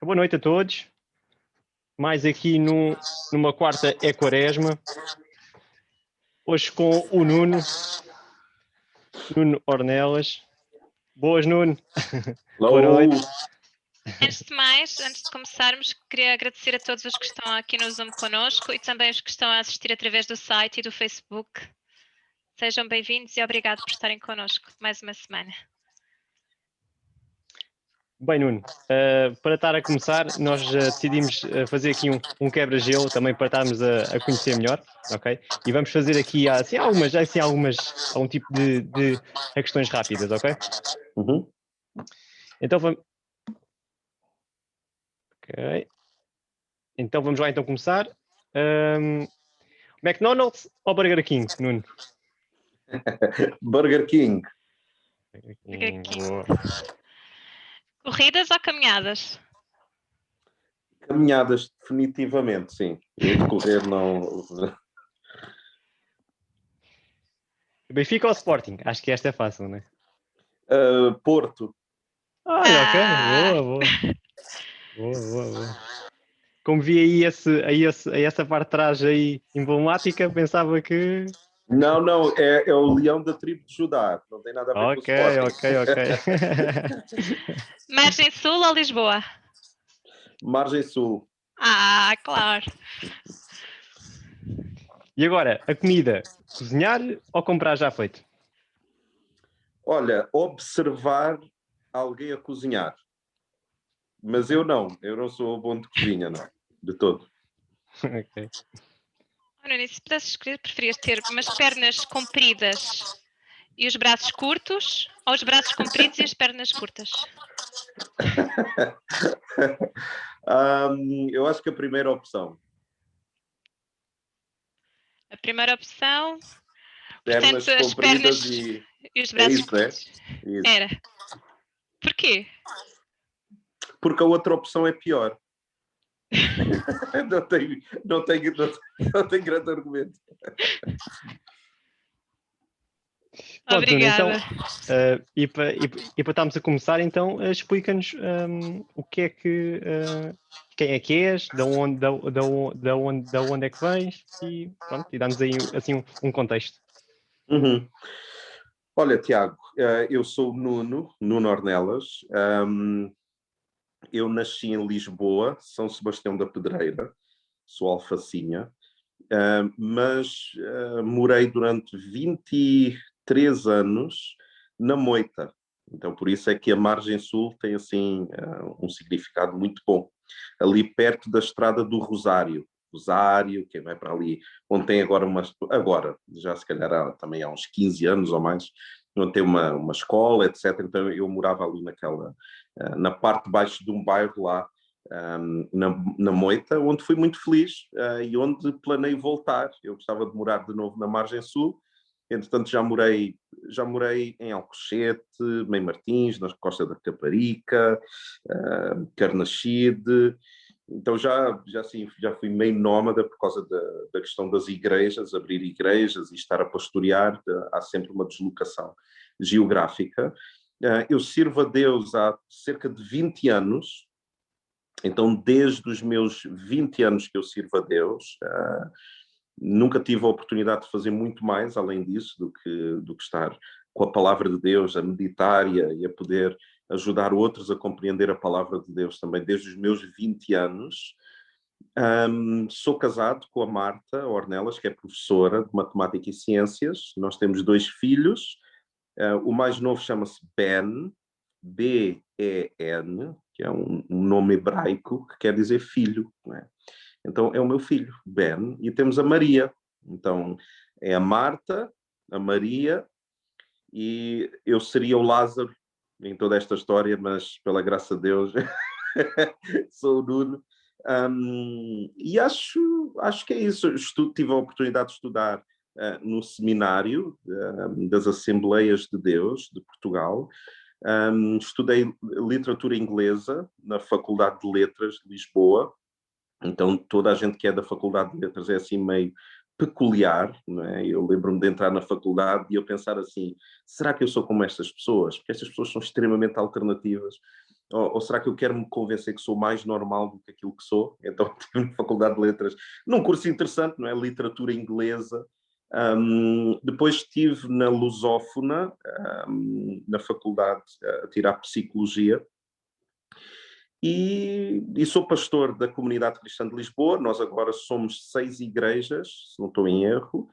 Boa noite a todos. Mais aqui numa quarta é Quaresma. Hoje com o Nuno Ornelas. Boas, Nuno. Boa noite. Antes de mais, antes de começarmos, queria agradecer a todos os que estão aqui no Zoom connosco e também os que estão a assistir através do site e do Facebook. Sejam bem-vindos e obrigado por estarem connosco mais uma semana. Bem, Nuno, para estar a começar, nós decidimos fazer aqui um quebra-gelo também para estarmos a conhecer melhor, ok? E vamos fazer aqui algum tipo de questões rápidas, ok? Uhum. Então vamos... Ok. Então vamos lá então começar. McDonald's ou Burger King, Nuno? Burger King. Burger King. Boa. Corridas ou caminhadas? Caminhadas, definitivamente, sim. Eu de correr não... Benfica ou Sporting? Acho que esta é fácil, não é? Porto. Ok. Boa. Como vi aí essa parte de trás aí emblemática, pensava que... Não, é o leão da tribo de Judá. Não tem nada a ver com o Sporting. Ok. Margem Sul ou Lisboa? Margem Sul. Ah, claro. E agora, a comida, cozinhar ou comprar já feito? Olha, observar alguém a cozinhar. Mas eu não sou bom de cozinha, não. De todo. Ok. Nuno, se pudesses escolher, preferias ter umas pernas compridas e os braços curtos ou os braços compridos e as pernas curtas? Eu acho que a primeira opção. A primeira opção, Pernas portanto, as compridas pernas e os braços isso, curtos. Isso. Era. Porquê? Porque a outra opção é pior. não tem grande argumento. Pronto, Nuno, Obrigada. então, e para estarmos a começar, então, explica-nos o que é que... quem é que és, da onde é que vens e pronto, e dá-nos aí assim um contexto. Uhum. Olha, Tiago, eu sou o Nuno Ornelas. Eu nasci em Lisboa, São Sebastião da Pedreira, sou alfacinha, mas morei durante 23 anos na Moita. Então, por isso é que a Margem Sul tem, assim, um significado muito bom. Ali perto da Estrada do Rosário, quem vai para ali, onde tem agora já se calhar também há uns 15 anos ou mais, onde tem uma escola, etc. Então, eu morava ali na parte de baixo de um bairro lá, na Moita, onde fui muito feliz e onde planei voltar. Eu gostava de morar de novo na Margem Sul. Entretanto, já morei em Alcochete, Mem Martins, na Costa da Caparica, Carnaxide. Então já fui meio nómada por causa da questão das igrejas, abrir igrejas e estar a pastorear. Há sempre uma deslocação geográfica. Eu sirvo a Deus há cerca de 20 anos. Então, desde os meus 20 anos que eu sirvo a Deus, nunca tive a oportunidade de fazer muito mais além disso do que estar com a palavra de Deus, a meditar e a poder ajudar outros a compreender a palavra de Deus também desde os meus 20 anos. Sou casado com a Marta Ornelas, que é professora de Matemática e Ciências. Nós temos 2 filhos. O mais novo chama-se Ben, B-E-N, que é um nome hebraico que quer dizer filho, não é? Então é o meu filho, Ben, e temos a Maria. Então é a Marta, a Maria, e eu seria o Lázaro em toda esta história, mas pela graça de Deus sou o Nuno. E acho que é isso. Tive a oportunidade de estudar no seminário das Assembleias de Deus de Portugal. Estudei literatura inglesa na Faculdade de Letras de Lisboa. Então toda a gente que é da Faculdade de Letras é assim meio peculiar, não é? Eu lembro-me de entrar na faculdade e eu pensar assim, será que eu sou como estas pessoas? Porque estas pessoas são extremamente alternativas. Ou será que eu quero me convencer que sou mais normal do que aquilo que sou? Então estive na Faculdade de Letras, num curso interessante, não é? Literatura inglesa. Depois estive na Lusófona, na faculdade, a tirar Psicologia. E sou pastor da Comunidade Cristã de Lisboa. Nós agora somos 6 igrejas, se não estou em erro.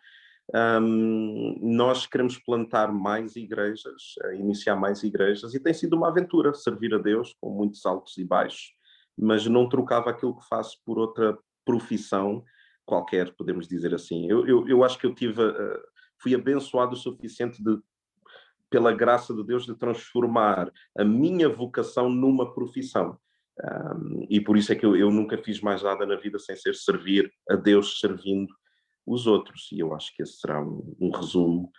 Nós queremos plantar mais igrejas, iniciar mais igrejas, e tem sido uma aventura servir a Deus com muitos altos e baixos, mas não trocava aquilo que faço por outra profissão qualquer, podemos dizer assim. Eu acho que eu fui abençoado o suficiente pela graça de Deus, de transformar a minha vocação numa profissão. E por isso é que eu nunca fiz mais nada na vida sem ser servir a Deus servindo os outros. E eu acho que esse será um resumo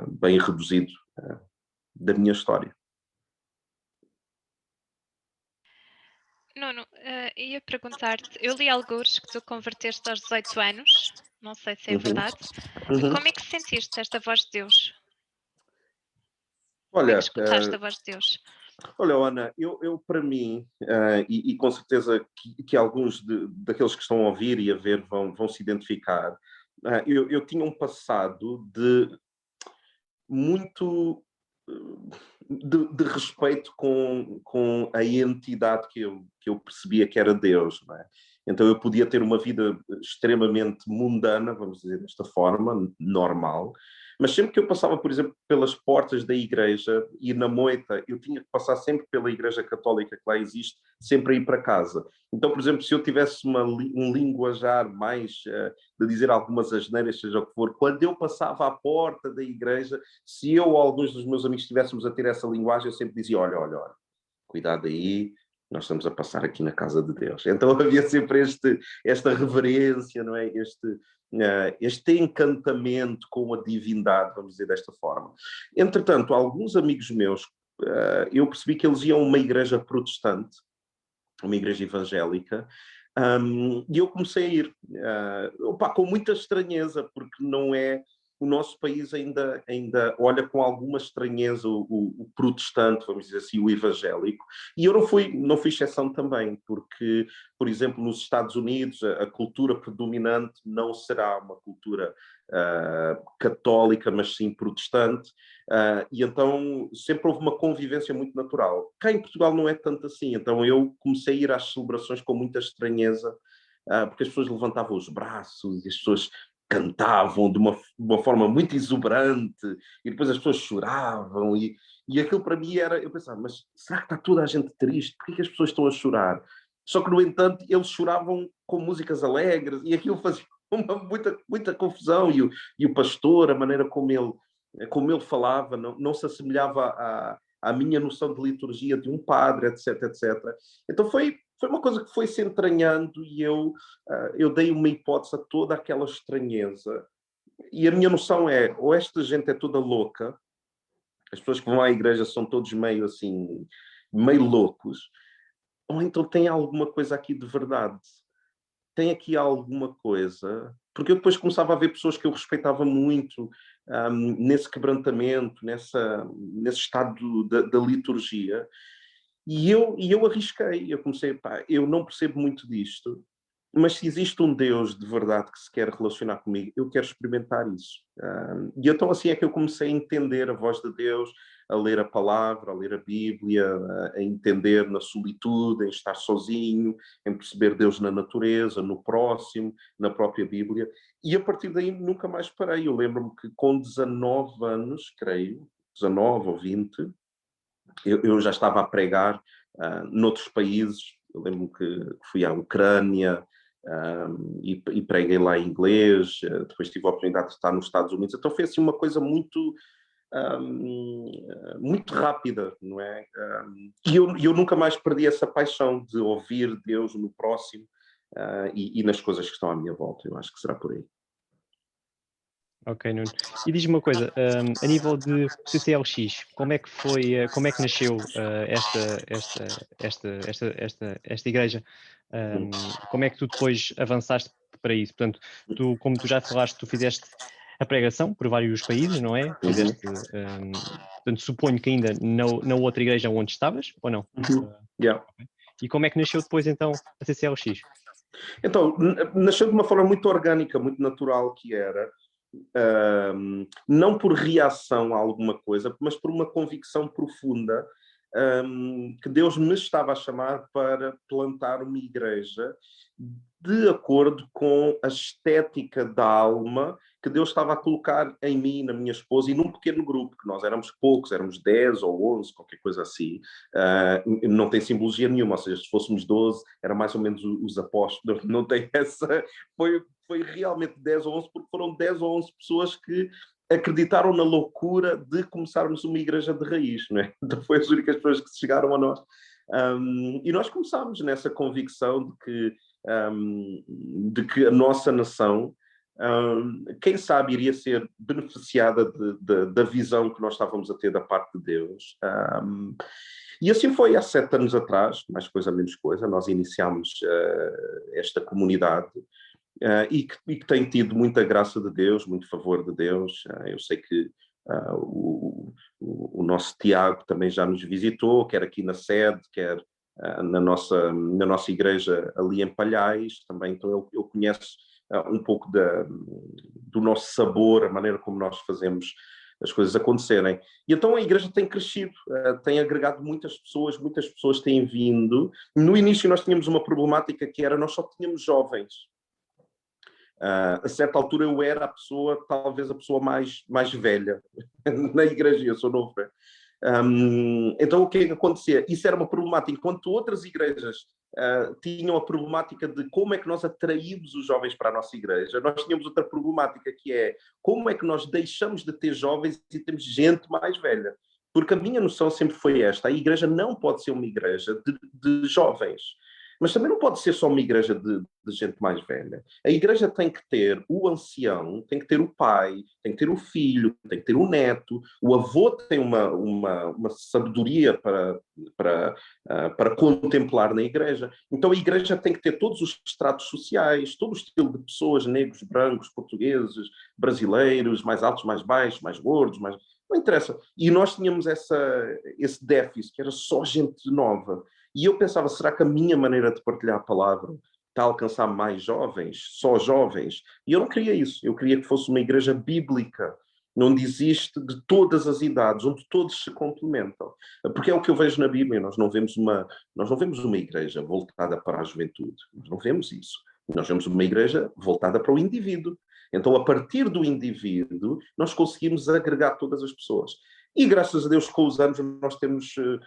bem reduzido da minha história. Nuno, ia perguntar-te, eu li algures que tu converteste aos 18 anos, não sei se é verdade. Como é que sentiste esta voz de Deus? Como é Olha, que escutaste a voz de Deus? olha, Ana, eu para mim, e com certeza que alguns daqueles que estão a ouvir e a ver vão se identificar, eu tinha um passado de muito de respeito com a entidade que eu percebia que era Deus, não é? Então eu podia ter uma vida extremamente mundana, vamos dizer desta forma, normal, mas sempre que eu passava, por exemplo, pelas portas da igreja e na moita, eu tinha que passar sempre pela igreja católica que lá existe, sempre a ir para casa. Então, por exemplo, se eu tivesse um linguajar mais de dizer algumas asneiras, seja o que for, quando eu passava à porta da igreja, se eu ou alguns dos meus amigos estivéssemos a ter essa linguagem, eu sempre dizia, olha, cuidado aí, nós estamos a passar aqui na casa de Deus. Então havia sempre esta reverência, não é? Este encantamento com a divindade, vamos dizer desta forma. Entretanto, alguns amigos meus, eu percebi que eles iam a uma igreja protestante, uma igreja evangélica, e eu comecei a ir, com muita estranheza, porque não é... O nosso país ainda olha com alguma estranheza o protestante, vamos dizer assim, o evangélico. E eu não fui exceção também, porque, por exemplo, nos Estados Unidos, a cultura predominante não será uma cultura católica, mas sim protestante. E então sempre houve uma convivência muito natural. Cá em Portugal não é tanto assim. Então eu comecei a ir às celebrações com muita estranheza, porque as pessoas levantavam os braços e as pessoas cantavam de uma forma muito exuberante, e depois as pessoas choravam, e aquilo para mim era... Eu pensava, mas será que está toda a gente triste? Por que as pessoas estão a chorar? Só que, no entanto, eles choravam com músicas alegres, e aquilo fazia muita confusão, e o pastor, a maneira como ele falava, não se assemelhava à minha noção de liturgia de um padre, etc, etc. Então foi uma coisa que foi se entranhando, e eu dei uma hipótese a toda aquela estranheza. E a minha noção é, ou esta gente é toda louca, as pessoas que vão à igreja são todos meio assim, meio loucos, ou então tem alguma coisa aqui de verdade. Tem aqui alguma coisa... Porque eu depois começava a ver pessoas que eu respeitava muito nesse quebrantamento, nesse estado da liturgia. E eu arrisquei, eu comecei, eu não percebo muito disto, mas se existe um Deus de verdade que se quer relacionar comigo, eu quero experimentar isso. E então assim é que eu comecei a entender a voz de Deus, a ler a palavra, a ler a Bíblia, a entender na solitude, em estar sozinho, em perceber Deus na natureza, no próximo, na própria Bíblia. E a partir daí nunca mais parei. Eu lembro-me que com 19 anos, creio, 19 ou 20, eu já estava a pregar noutros países. Eu lembro-me que fui à Ucrânia e preguei lá em inglês. Depois tive a oportunidade de estar nos Estados Unidos. Então foi assim uma coisa muito rápida, não é? E eu nunca mais perdi essa paixão de ouvir Deus no próximo e nas coisas que estão à minha volta. Eu acho que será por aí. Ok, Nuno. E diz-me uma coisa, a nível de CCLX, como é que nasceu esta igreja? Como é que tu depois avançaste para isso? Portanto, como tu já falaste, tu fizeste a pregação por vários países, não é? Fizeste, portanto, suponho que ainda na outra igreja onde estavas, ou não? Yeah. E como é que nasceu depois, então, a CCLX? Então, nasceu de uma forma muito orgânica, muito natural, que era, não por reação a alguma coisa, mas por uma convicção profunda, que Deus me estava a chamar para plantar uma igreja de acordo com a estética da alma que Deus estava a colocar em mim, na minha esposa, e num pequeno grupo, que nós éramos poucos, éramos 10 ou 11, qualquer coisa assim. Não tem simbologia nenhuma, ou seja, se fôssemos 12, era mais ou menos os apóstolos, não tem essa... Foi realmente 10 ou 11, porque foram 10 ou 11 pessoas que acreditaram na loucura de começarmos uma igreja de raiz, não é? Então foi as únicas pessoas que chegaram a nós. E nós começámos nessa convicção de que a nossa nação, quem sabe, iria ser beneficiada da visão que nós estávamos a ter da parte de Deus. E assim foi há 7 anos atrás, mais coisa menos coisa, nós iniciámos esta comunidade. E que tem tido muita graça de Deus, muito favor de Deus. Eu sei que o nosso Tiago também já nos visitou, quer aqui na sede, quer na nossa igreja ali em Palhais, também, então ele conhece um pouco do nosso sabor, a maneira como nós fazemos as coisas acontecerem. E então a igreja tem crescido, tem agregado muitas pessoas têm vindo. No início nós tínhamos uma problemática que era, nós só tínhamos jovens. A certa altura eu era talvez a pessoa mais velha na igreja, eu sou novo. Então o que é que acontecia? Isso era uma problemática, enquanto outras igrejas tinham a problemática de como é que nós atraímos os jovens para a nossa igreja, nós tínhamos outra problemática, que é como é que nós deixamos de ter jovens e temos gente mais velha. Porque a minha noção sempre foi esta: a igreja não pode ser uma igreja de jovens. Mas também não pode ser só uma igreja de gente mais velha. A igreja tem que ter o ancião, tem que ter o pai, tem que ter o filho, tem que ter o neto. O avô tem uma sabedoria para contemplar na igreja. Então a igreja tem que ter todos os estratos sociais, todo o estilo de pessoas, negros, brancos, portugueses, brasileiros, mais altos, mais baixos, mais gordos, mais... Não interessa. E nós tínhamos esse déficit, que era só gente nova. E eu pensava, será que a minha maneira de partilhar a palavra está a alcançar mais jovens, só jovens? E eu não queria isso. Eu queria que fosse uma igreja bíblica, onde existe de todas as idades, onde todos se complementam. Porque é o que eu vejo na Bíblia. Nós não vemos uma igreja voltada para a juventude. Nós não vemos isso. Nós vemos uma igreja voltada para o indivíduo. Então, a partir do indivíduo, nós conseguimos agregar todas as pessoas. E graças a Deus, com os anos,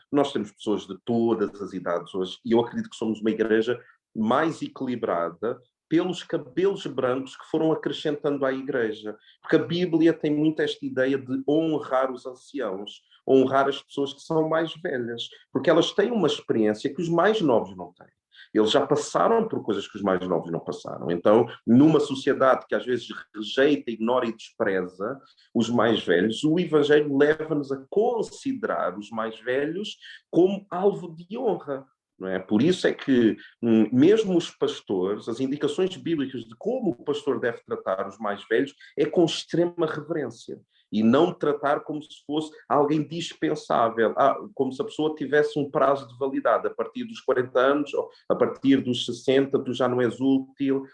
nós temos pessoas de todas as idades hoje, e eu acredito que somos uma igreja mais equilibrada pelos cabelos brancos que foram acrescentando à igreja. Porque a Bíblia tem muito esta ideia de honrar os anciãos, honrar as pessoas que são mais velhas, porque elas têm uma experiência que os mais novos não têm. Eles já passaram por coisas que os mais novos não passaram. Então, numa sociedade que às vezes rejeita, ignora e despreza os mais velhos, o Evangelho leva-nos a considerar os mais velhos como alvo de honra. Não é? Por isso é que, mesmo os pastores, as indicações bíblicas de como o pastor deve tratar os mais velhos é com extrema reverência. E não tratar como se fosse alguém dispensável, como se a pessoa tivesse um prazo de validade. A partir dos 40 anos, ou a partir dos 60, tu já não és útil,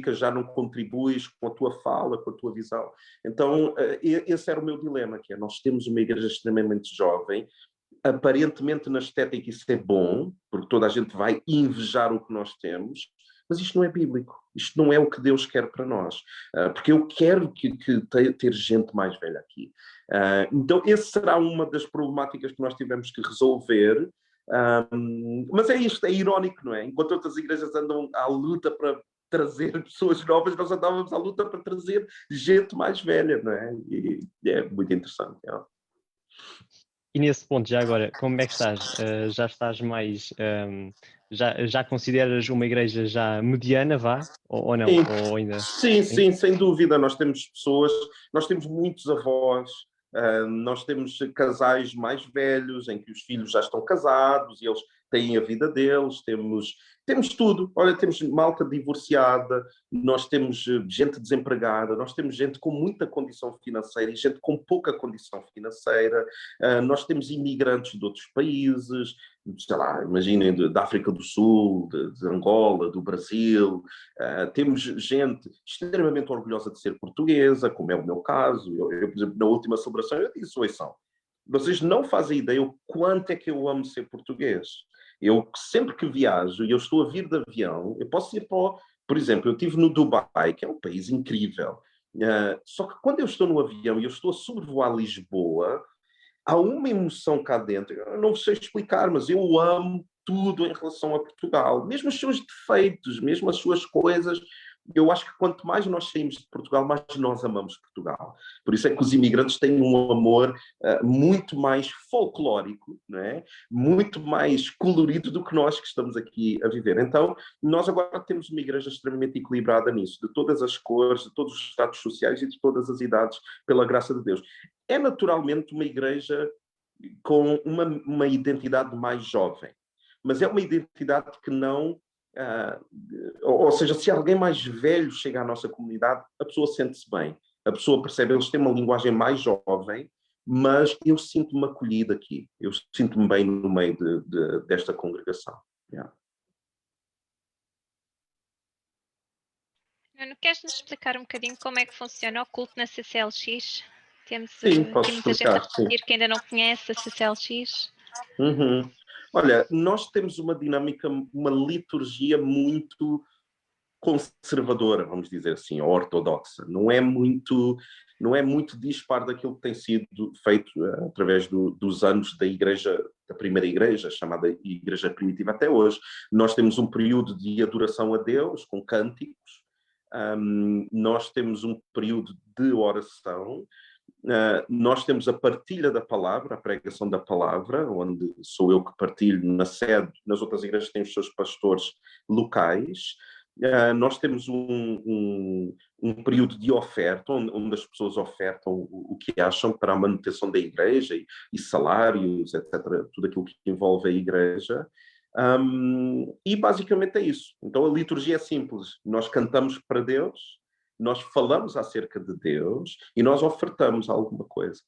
já não contribuis com a tua fala, com a tua visão. Então, esse era o meu dilema, que é, nós temos uma igreja extremamente jovem, aparentemente na estética isso é bom, porque toda a gente vai invejar o que nós temos, mas isto não é bíblico, isto não é o que Deus quer para nós, porque eu quero ter gente mais velha aqui. Então essa será uma das problemáticas que nós tivemos que resolver, mas é isto, é irónico, não é? Enquanto outras igrejas andam à luta para trazer pessoas novas, nós andávamos à luta para trazer gente mais velha, não é? E é muito interessante. É. E nesse ponto, já agora, como é que estás? Já estás mais... já consideras uma igreja já mediana, vá? Ou não? Sim. Ou ainda... Sim, sem dúvida. Nós temos pessoas, nós temos muitos avós, nós temos casais mais velhos, em que os filhos já estão casados e eles têm a vida deles, temos tudo. Olha, temos malta divorciada, nós temos gente desempregada, nós temos gente com muita condição financeira e gente com pouca condição financeira, nós temos imigrantes de outros países, sei lá, imaginem, da África do Sul, de Angola, do Brasil, temos gente extremamente orgulhosa de ser portuguesa, como é o meu caso. Eu, por exemplo, na última celebração, eu disse: ouçam, vocês não fazem ideia o quanto é que eu amo ser português. Eu, sempre que viajo e eu estou a vir de avião, eu posso ir por exemplo, eu estive no Dubai, que é um país incrível, só que quando eu estou no avião e eu estou a sobrevoar Lisboa, há uma emoção cá dentro, eu não sei explicar, mas eu amo tudo em relação a Portugal, mesmo os seus defeitos, mesmo as suas coisas. Eu acho que quanto mais nós saímos de Portugal, mais nós amamos Portugal. Por isso é que os imigrantes têm um amor muito mais folclórico, não é? Muito mais colorido do que nós que estamos aqui a viver. Então, nós agora temos uma igreja extremamente equilibrada nisso, de todas as cores, de todos os estados sociais e de todas as idades, pela graça de Deus. É naturalmente uma igreja com uma identidade mais jovem, mas é uma identidade que não... ou seja, se alguém mais velho chega à nossa comunidade, a pessoa sente-se bem, a pessoa percebe, eles têm uma linguagem mais jovem, mas eu sinto-me acolhido aqui, eu sinto-me bem no meio desta congregação. Yeah. Nuno, queres-nos explicar um bocadinho como é que funciona o culto na CCLX? Temos Sim, aqui posso muita gente a explicar, sim. assistir que ainda não conhece a CCLX. Uhum. Olha, nós temos uma dinâmica, uma liturgia muito conservadora, vamos dizer assim, ortodoxa. Não é muito dispar daquilo que tem sido feito através dos anos da igreja, da primeira igreja, chamada Igreja Primitiva, até hoje. Nós temos um período de adoração a Deus, com cânticos. Nós temos um período de oração. Nós temos a partilha da palavra, a pregação da palavra, onde sou eu que partilho na sede. Nas outras igrejas têm os seus pastores locais. Nós temos um período de oferta, onde as pessoas ofertam o que acham para a manutenção da igreja e salários, etc., tudo aquilo que envolve a igreja. E basicamente é isso. Então a liturgia é simples. Nós cantamos para Deus, nós falamos acerca de Deus e nós ofertamos alguma coisa.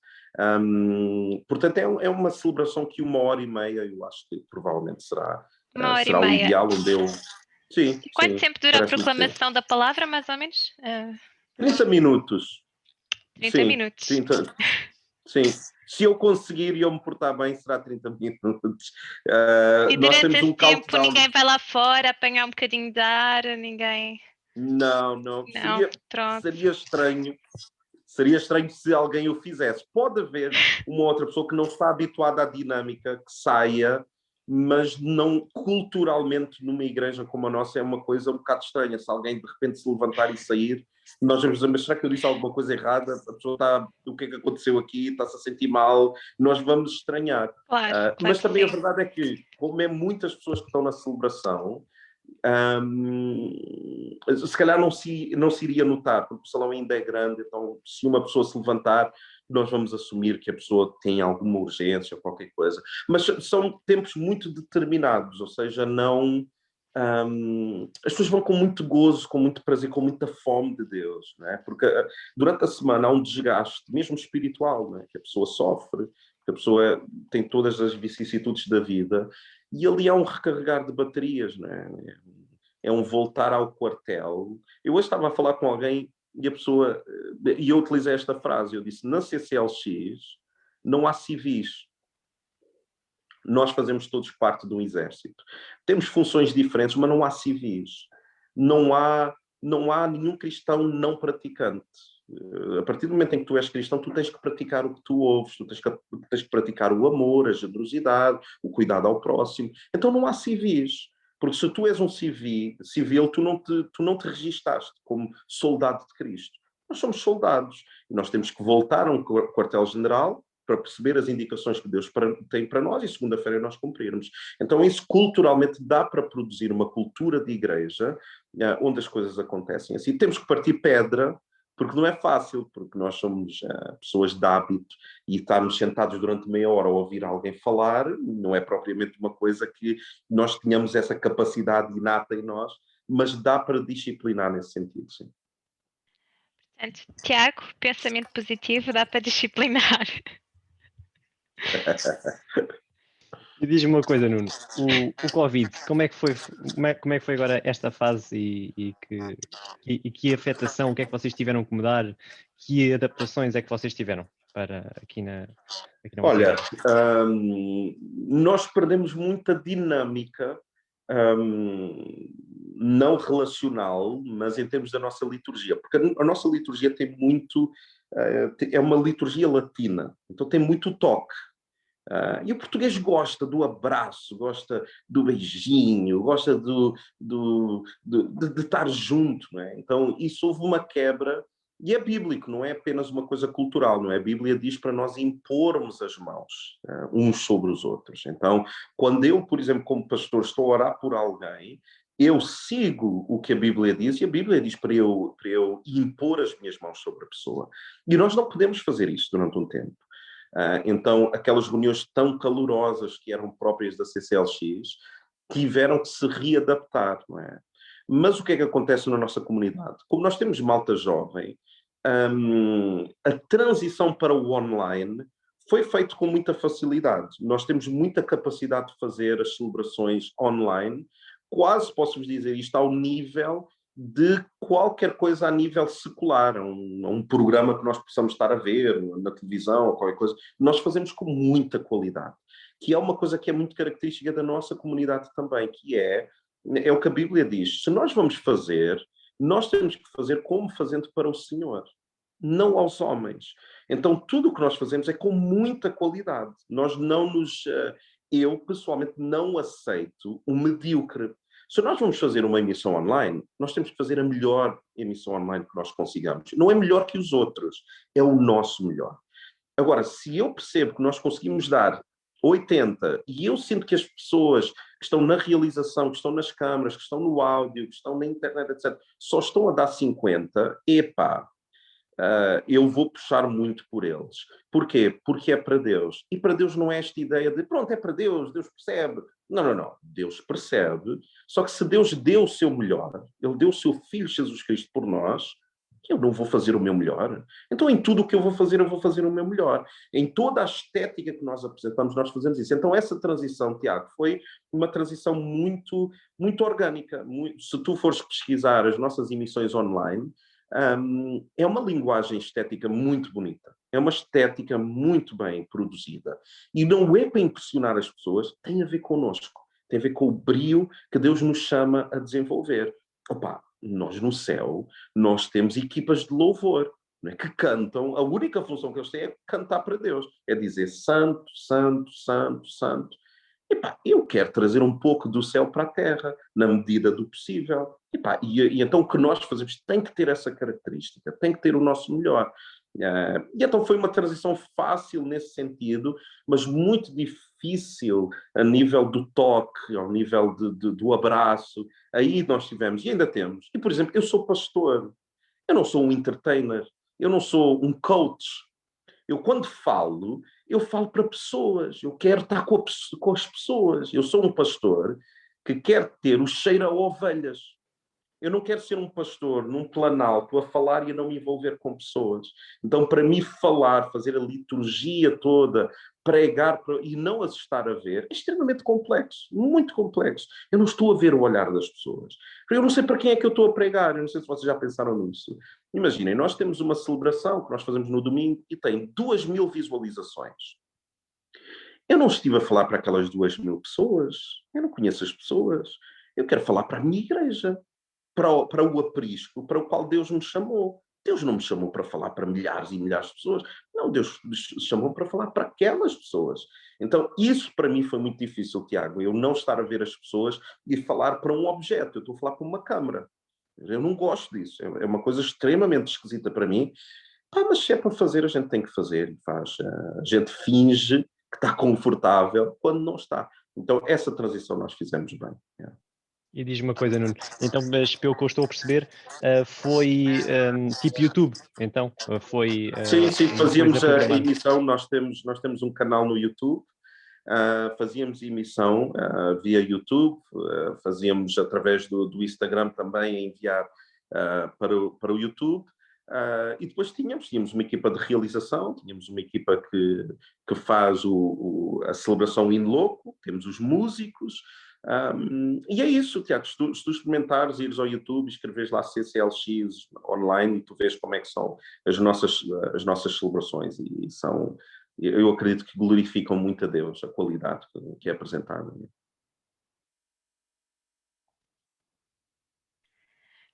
Portanto, é uma celebração que 1h30, eu acho que provavelmente será o ideal, onde eu... Sim, quanto tempo dura a parece-me proclamação da palavra, mais ou menos? 30 minutos. 30 sim, minutos. 30, sim. Se eu conseguir e eu me portar bem, será 30 minutos. E nós durante temos esse um tempo countdown. ninguém vai lá fora apanhar um bocadinho de ar, ninguém... Não. Não, Seria estranho. Seria estranho se alguém o fizesse. Pode haver uma outra pessoa que não está habituada à dinâmica, que saia, mas não culturalmente numa igreja como a nossa é uma coisa um bocado estranha. Se alguém de repente se levantar e sair, nós vamos dizer: mas será que eu disse alguma coisa errada? A pessoa está, o que é que aconteceu aqui? Está-se a sentir mal? Nós vamos estranhar. Claro, mas também sim. a verdade é que, como é muitas pessoas que estão na celebração, se calhar não se iria notar, porque o salão ainda é grande, então se uma pessoa se levantar, nós vamos assumir que a pessoa tem alguma urgência ou qualquer coisa. Mas são tempos muito determinados, ou seja, não... as pessoas vão com muito gozo, com muito prazer, com muita fome de Deus, não é? Porque durante a semana há um desgaste, mesmo espiritual, não é? Que a pessoa sofre, que a pessoa tem todas as vicissitudes da vida, e ali há um recarregar de baterias, não é? É um voltar ao quartel. Eu hoje estava a falar com alguém e a pessoa... E eu utilizei esta frase, eu disse: na CCLX não há civis. Nós fazemos todos parte de um exército. Temos funções diferentes, mas não há civis. Não há nenhum cristão não praticante. A partir do momento em que tu és cristão, tu tens que praticar o que tu ouves, tu tens que praticar o amor, a generosidade, o cuidado ao próximo. Então não há civis. Porque se tu és um civil, tu não te registaste como soldado de Cristo. Nós somos soldados. E nós temos que voltar a um quartel-general para perceber as indicações que Deus tem para nós e segunda-feira nós cumprirmos. Então isso culturalmente dá para produzir uma cultura de igreja onde as coisas acontecem assim. Temos que partir pedra porque não é fácil, porque nós somos pessoas de hábito e estarmos sentados durante meia hora a ouvir alguém falar não é propriamente uma coisa que nós tenhamos essa capacidade inata em nós, mas dá para disciplinar nesse sentido, sim. Portanto, Tiago, pensamento positivo dá para disciplinar. E diz-me uma coisa, Nuno, o Covid, como é que foi agora esta fase e que afetação, o que é que vocês tiveram que mudar, que adaptações é que vocês tiveram para aqui na vossa Olha, igreja? nós perdemos muita dinâmica, não relacional, mas em termos da nossa liturgia, porque a nossa liturgia tem muito, é uma liturgia latina, então tem muito toque. E o português gosta do abraço, gosta do beijinho, gosta de estar junto, não é? Então, isso houve uma quebra, e é bíblico, não é apenas uma coisa cultural, não é? A Bíblia diz para nós impormos as mãos uns sobre os outros. Então, quando eu, por exemplo, como pastor, estou a orar por alguém, eu sigo o que a Bíblia diz, e a Bíblia diz para eu impor as minhas mãos sobre a pessoa. E nós não podemos fazer isso durante um tempo. Então, aquelas reuniões tão calorosas que eram próprias da CCLX tiveram que se readaptar, não é? Mas o que é que acontece na nossa comunidade? Como nós temos malta jovem, a transição para o online foi feita com muita facilidade. Nós temos muita capacidade de fazer as celebrações online, quase posso-vos dizer isto ao nível de qualquer coisa a nível secular, um programa que nós possamos estar a ver na televisão ou qualquer coisa, nós fazemos com muita qualidade, que é uma coisa que é muito característica da nossa comunidade também, que é o que a Bíblia diz, se nós vamos fazer, nós temos que fazer como fazendo para o Senhor, não aos homens. Então tudo o que nós fazemos é com muita qualidade, nós não nos... eu pessoalmente não aceito o medíocre. Se nós vamos fazer uma emissão online, nós temos que fazer a melhor emissão online que nós consigamos. Não é melhor que os outros, é o nosso melhor. Agora, se eu percebo que nós conseguimos dar 80 e eu sinto que as pessoas que estão na realização, que estão nas câmaras, que estão no áudio, que estão na internet, etc., só estão a dar 50, epá, eu vou puxar muito por eles. Porquê? Porque é para Deus. E para Deus não é esta ideia de, pronto, é para Deus, Deus percebe. Não. Deus percebe. Só que se Deus deu o seu melhor, Ele deu o seu Filho Jesus Cristo por nós, eu não vou fazer o meu melhor. Então, em tudo o que eu vou fazer o meu melhor. Em toda a estética que nós apresentamos, nós fazemos isso. Então, essa transição, Tiago, foi uma transição muito, muito orgânica. Se tu fores pesquisar as nossas emissões online, é uma linguagem estética muito bonita. É uma estética muito bem produzida. E não é para impressionar as pessoas, tem a ver connosco. Tem a ver com o brio que Deus nos chama a desenvolver. Opa, nós no céu, nós temos equipas de louvor, não é, que cantam, a única função que eles têm é cantar para Deus. É dizer santo, santo, santo, santo. Epá, eu quero trazer um pouco do céu para a terra, na medida do possível. Epá, e então o que nós fazemos tem que ter essa característica, tem que ter o nosso melhor. E então foi uma transição fácil nesse sentido, mas muito difícil a nível do toque, ao nível do abraço. Aí nós tivemos, e ainda temos. E, por exemplo, eu sou pastor, eu não sou um entertainer, eu não sou um coach. Eu, quando falo, eu falo para pessoas, eu quero estar com as pessoas. Eu sou um pastor que quer ter o cheiro a ovelhas. Eu não quero ser um pastor num planalto a falar e a não me envolver com pessoas. Então, para mim, falar, fazer a liturgia toda, pregar e não as estar a ver, é extremamente complexo, muito complexo. Eu não estou a ver o olhar das pessoas. Eu não sei para quem é que eu estou a pregar, eu não sei se vocês já pensaram nisso. Imaginem, nós temos uma celebração que nós fazemos no domingo e tem 2.000 visualizações. Eu não estive a falar para aquelas 2.000 pessoas, eu não conheço as pessoas, eu quero falar para a minha igreja. Para o aprisco para o qual Deus me chamou. Deus não me chamou para falar para milhares e milhares de pessoas. Não, Deus me chamou para falar para aquelas pessoas. Então, isso para mim foi muito difícil, Tiago. Eu não estar a ver as pessoas e falar para um objeto. Eu estou a falar para uma câmara. Eu não gosto disso. É uma coisa extremamente esquisita para mim. Mas se é para fazer, a gente tem que fazer. E faz. A gente finge que está confortável quando não está. Então, essa transição nós fizemos bem. E diz uma coisa, Nuno. Então, mas pelo que eu estou a perceber, foi tipo YouTube. Então, foi Sim, sim, uma coisa fazíamos a programada. emissão, nós temos um canal no YouTube, fazíamos emissão via YouTube, fazíamos através do Instagram também enviar para o YouTube, e depois tínhamos uma equipa de realização, tínhamos uma equipa que faz a celebração in loco, temos os músicos, e é isso, Tiago, se tu experimentares, ires ao YouTube, escreves lá CCLX online e tu vês como é que são as nossas celebrações e são, eu acredito que glorificam muito a Deus, a qualidade que é apresentada.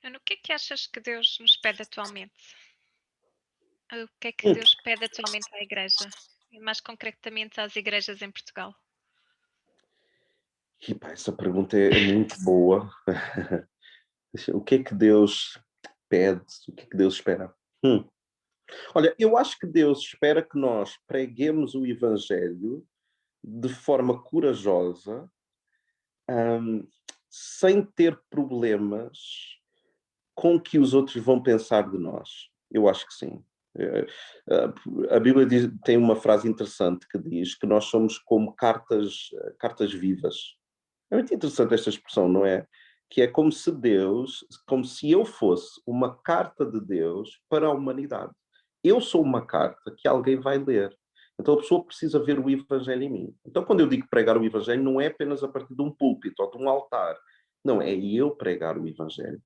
Nuno, o que é que achas que Deus nos pede atualmente? O que é que Deus pede atualmente à Igreja? E mais concretamente às igrejas em Portugal? E, pá, essa pergunta é muito boa. O que é que Deus pede? O que é que Deus espera? Olha, eu acho que Deus espera que nós preguemos o Evangelho de forma corajosa, sem ter problemas com o que os outros vão pensar de nós. Eu acho que sim. A Bíblia tem uma frase interessante que diz que nós somos como cartas vivas. É muito interessante esta expressão, não é? Que é como se eu fosse uma carta de Deus para a humanidade. Eu sou uma carta que alguém vai ler. Então a pessoa precisa ver o Evangelho em mim. Então quando eu digo pregar o Evangelho, não é apenas a partir de um púlpito ou de um altar. Não, é eu pregar o Evangelho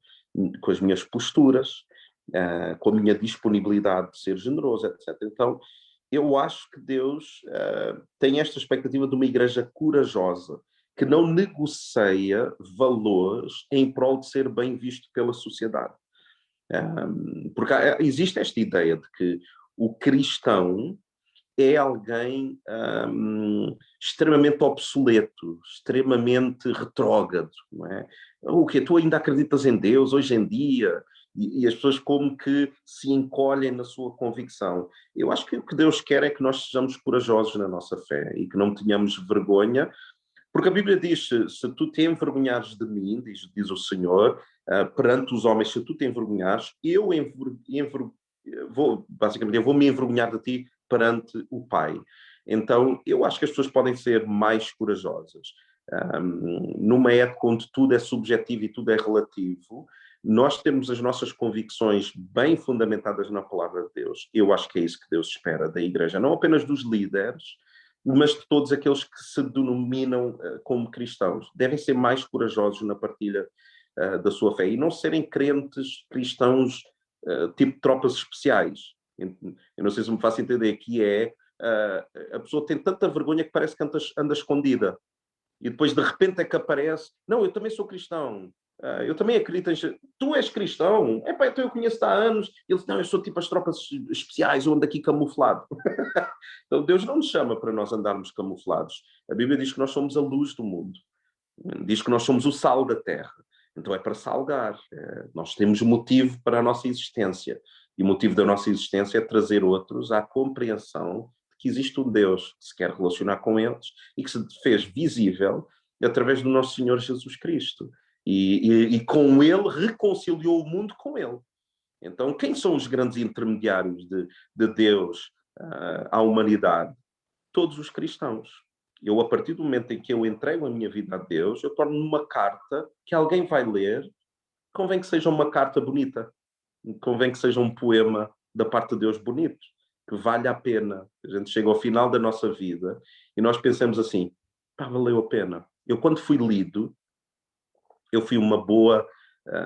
com as minhas posturas, com a minha disponibilidade de ser generoso, etc. Então eu acho que Deus tem esta expectativa de uma igreja corajosa, que não negocia valores em prol de ser bem visto pela sociedade. Porque existe esta ideia de que o cristão é alguém extremamente obsoleto, extremamente retrógrado, não é? O que tu ainda acreditas em Deus hoje em dia? E as pessoas como que se encolhem na sua convicção. Eu acho que o que Deus quer é que nós sejamos corajosos na nossa fé e que não tenhamos vergonha, porque a Bíblia diz, se tu te envergonhares de mim, diz o Senhor, perante os homens, se tu te envergonhares, basicamente, eu vou me envergonhar de ti perante o Pai. Então, eu acho que as pessoas podem ser mais corajosas. Numa época onde tudo é subjetivo e tudo é relativo, nós temos as nossas convicções bem fundamentadas na palavra de Deus. Eu acho que é isso que Deus espera da igreja, não apenas dos líderes, mas de todos aqueles que se denominam como cristãos. Devem ser mais corajosos na partilha da sua fé e não serem crentes cristãos tipo tropas especiais. Eu não sei se me faço entender, que é a pessoa tem tanta vergonha que parece que anda escondida. E depois de repente é que aparece, não, eu também sou cristão, eu também acredito em... Tu és cristão? Epá, então eu conheço-te há anos. Ele diz, não, eu sou tipo as tropas especiais, eu ando aqui camuflado. Então Deus não nos chama para nós andarmos camuflados. A Bíblia diz que nós somos a luz do mundo. Diz que nós somos o sal da terra. Então é para salgar. Nós temos motivo para a nossa existência. E o motivo da nossa existência é trazer outros à compreensão de que existe um Deus que se quer relacionar com eles e que se fez visível através do nosso Senhor Jesus Cristo. E com ele reconciliou o mundo com ele. Então, quem são os grandes intermediários de Deus à humanidade? Todos os cristãos. Eu, a partir do momento em que eu entrego a minha vida a Deus, eu torno-me uma carta que alguém vai ler. Convém que seja uma carta bonita. Convém que seja um poema da parte de Deus bonito, que vale a pena. A gente chega ao final da nossa vida e nós pensamos assim, pá, valeu a pena. Eu, quando fui lido, eu fui uma boa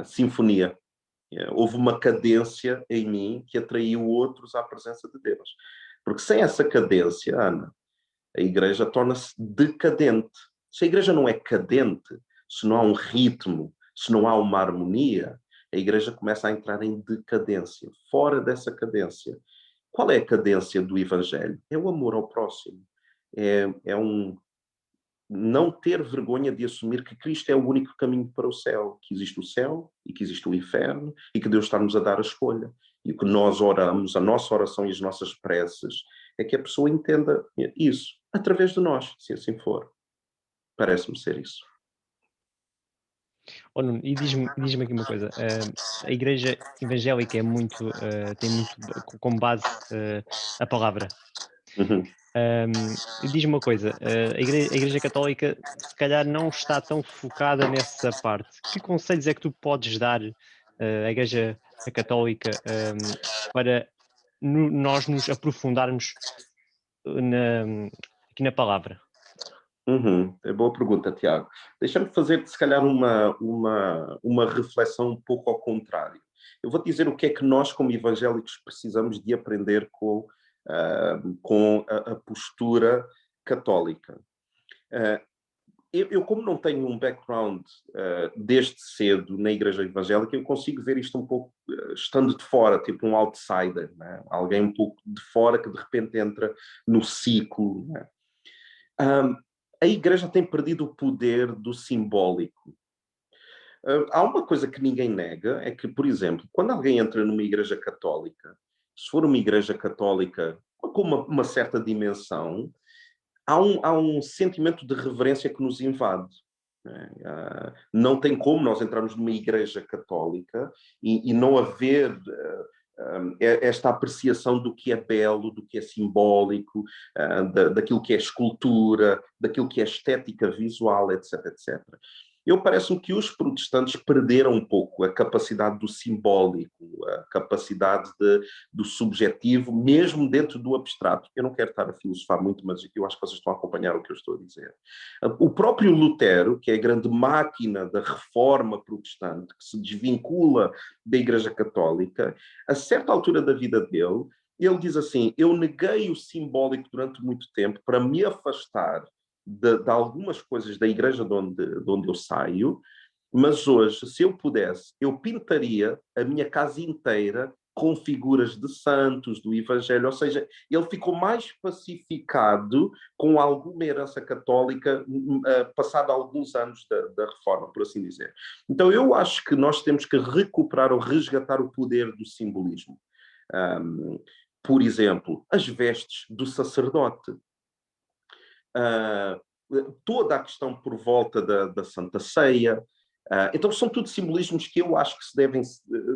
sinfonia. Houve uma cadência em mim que atraiu outros à presença de Deus. Porque sem essa cadência, Ana, a igreja torna-se decadente. Se a igreja não é cadente, se não há um ritmo, se não há uma harmonia, a igreja começa a entrar em decadência. Fora dessa cadência. Qual é a cadência do Evangelho? É o amor ao próximo. É um não ter vergonha de assumir que Cristo é o único caminho para o céu, que existe o céu e que existe o inferno e que Deus está-nos a dar a escolha. E o que nós oramos, a nossa oração e as nossas preces, é que a pessoa entenda isso, através de nós, se assim for. Parece-me ser isso. Oh, Nuno, e diz-me aqui uma coisa. A igreja evangélica é muito, tem muito como base a palavra. Uhum. E diz-me uma coisa, a igreja católica se calhar não está tão focada nessa parte. Que conselhos é que tu podes dar à igreja católica para nós nos aprofundarmos aqui na palavra? Uhum. É boa pergunta, Tiago. Deixa-me fazer, se calhar, uma reflexão um pouco ao contrário. Eu vou dizer o que é que nós, como evangélicos, precisamos de aprender com a postura católica. Eu, como não tenho um background desde cedo na igreja evangélica, eu consigo ver isto um pouco estando de fora, tipo um outsider, né? Alguém um pouco de fora que de repente entra no ciclo, né? A igreja tem perdido o poder do simbólico. Há uma coisa que ninguém nega, é que, por exemplo, quando alguém entra numa igreja católica, se for uma igreja católica com uma certa dimensão, há um sentimento de reverência que nos invade. Né? Não tem como nós entrarmos numa igreja católica e não haver esta apreciação do que é belo, do que é simbólico, daquilo que é escultura, daquilo que é estética visual, etc, etc. Parece-me que os protestantes perderam um pouco a capacidade do simbólico, a capacidade do subjetivo, mesmo dentro do abstrato. Eu não quero estar a filosofar muito, mas eu acho que vocês estão a acompanhar o que eu estou a dizer. O próprio Lutero, que é a grande máquina da reforma protestante, que se desvincula da Igreja Católica, a certa altura da vida dele, ele diz assim: eu neguei o simbólico durante muito tempo para me afastar de algumas coisas da igreja de onde eu saio, mas hoje, se eu pudesse, eu pintaria a minha casa inteira com figuras de santos, do Evangelho, ou seja, ele ficou mais pacificado com alguma herança católica passado alguns anos da Reforma, por assim dizer. Então eu acho que nós temos que recuperar ou resgatar o poder do simbolismo. Por exemplo, as vestes do sacerdote. Toda a questão por volta da Santa Ceia. Então são tudo simbolismos que eu acho que se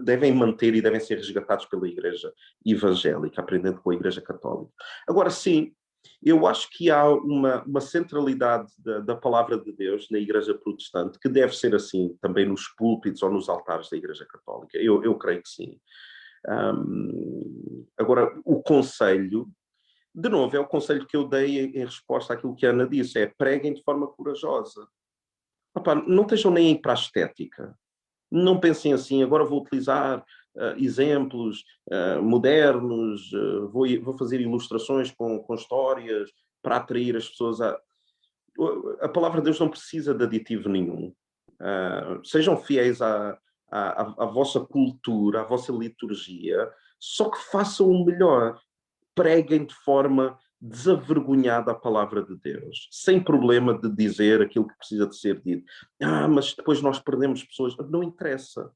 devem manter e devem ser resgatados pela Igreja evangélica, aprendendo com a Igreja Católica. Agora, sim, eu acho que há uma centralidade da palavra de Deus na Igreja Protestante que deve ser assim também nos púlpitos ou nos altares da Igreja Católica. Eu creio que sim. Agora, o conselho, de novo, é o conselho que eu dei em resposta àquilo que a Ana disse, é preguem de forma corajosa. Opa, não estejam nem aí para a estética. Não pensem assim, agora vou utilizar exemplos modernos, vou fazer ilustrações com histórias para atrair as pessoas a palavra de Deus não precisa de aditivo nenhum. Sejam fiéis à vossa cultura, à vossa liturgia, só que façam o melhor. Preguem de forma desavergonhada a palavra de Deus, sem problema de dizer aquilo que precisa de ser dito. Mas depois nós perdemos pessoas. Não interessa.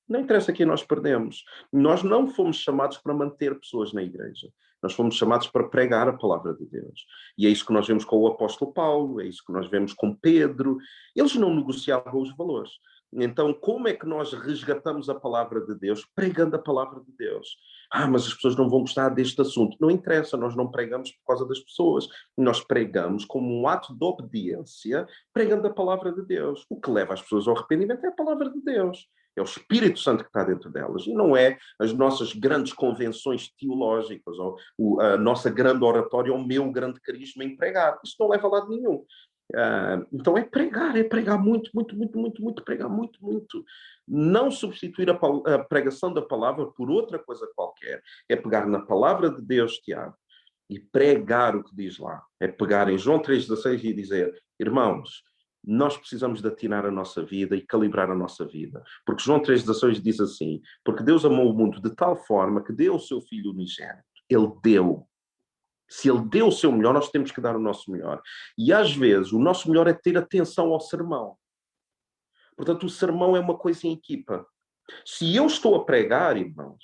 Não interessa quem nós perdemos. Nós não fomos chamados para manter pessoas na igreja. Nós fomos chamados para pregar a palavra de Deus. E é isso que nós vemos com o apóstolo Paulo, é isso que nós vemos com Pedro. Eles não negociavam os valores. Então, como é que nós resgatamos a palavra de Deus? Pregando a palavra de Deus. Mas as pessoas não vão gostar deste assunto. Não interessa, nós não pregamos por causa das pessoas. Nós pregamos como um ato de obediência, pregando a palavra de Deus. O que leva as pessoas ao arrependimento é a palavra de Deus. É o Espírito Santo que está dentro delas. E não é as nossas grandes convenções teológicas, ou a nossa grande oratória, ou o meu grande carisma em pregar. Isso não leva a lado nenhum. Então é pregar muito, muito, muito, muito, muito, pregar muito, muito. Não substituir a pregação da palavra por outra coisa qualquer. É pegar na palavra de Deus, Tiago, e pregar o que diz lá. É pegar em João 3,16 e dizer: irmãos, nós precisamos de atinar a nossa vida e calibrar a nossa vida. Porque João 3,16 diz assim: porque Deus amou o mundo de tal forma que deu o seu Filho unigênito. Ele deu. Se ele deu o seu melhor, nós temos que dar o nosso melhor. E às vezes o nosso melhor é ter atenção ao sermão. Portanto, o sermão é uma coisa em equipa. Se eu estou a pregar, irmãos,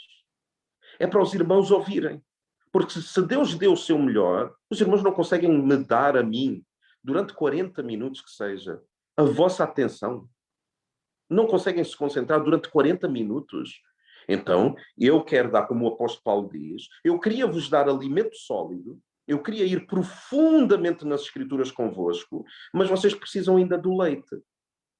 é para os irmãos ouvirem. Porque se Deus deu o seu melhor, os irmãos não conseguem me dar a mim, durante 40 minutos que seja, a vossa atenção. Não conseguem se concentrar durante 40 minutos. Então, eu quero dar, como o apóstolo Paulo diz, eu queria vos dar alimento sólido, eu queria ir profundamente nas Escrituras convosco, mas vocês precisam ainda do leite.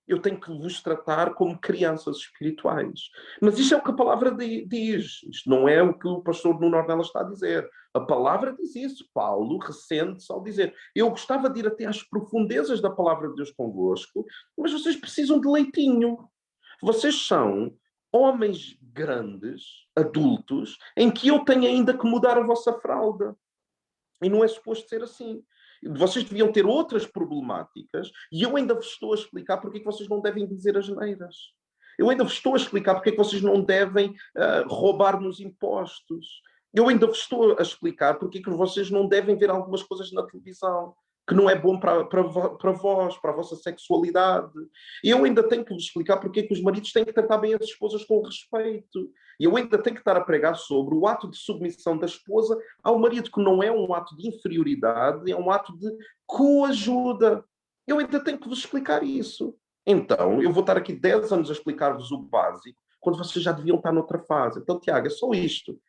Eu tenho que vos tratar como crianças espirituais. Mas isto é o que a palavra diz. Isto não é o que o pastor Nuno Ornelas está a dizer. A palavra diz isso. Paulo ressente-se ao dizer: eu gostava de ir até às profundezas da palavra de Deus convosco, mas vocês precisam de leitinho. Vocês são homens grandes, adultos, em que eu tenho ainda que mudar a vossa fralda. E não é suposto ser assim. Vocês deviam ter outras problemáticas e eu ainda vos estou a explicar porque é que vocês não devem dizer asneiras. Eu ainda vos estou a explicar porque é que vocês não devem roubar nos impostos. Eu ainda vos estou a explicar porque é que vocês não devem ver algumas coisas na televisão que não é bom para vós, para a vossa sexualidade. Eu ainda tenho que vos explicar porque é que os maridos têm que tratar bem as esposas com respeito. E eu ainda tenho que estar a pregar sobre o ato de submissão da esposa ao marido, que não é um ato de inferioridade, é um ato de coajuda. Eu ainda tenho que vos explicar isso. Então, eu vou estar aqui 10 anos a explicar-vos o básico, quando vocês já deviam estar noutra fase. Então, Tiago, é só isto.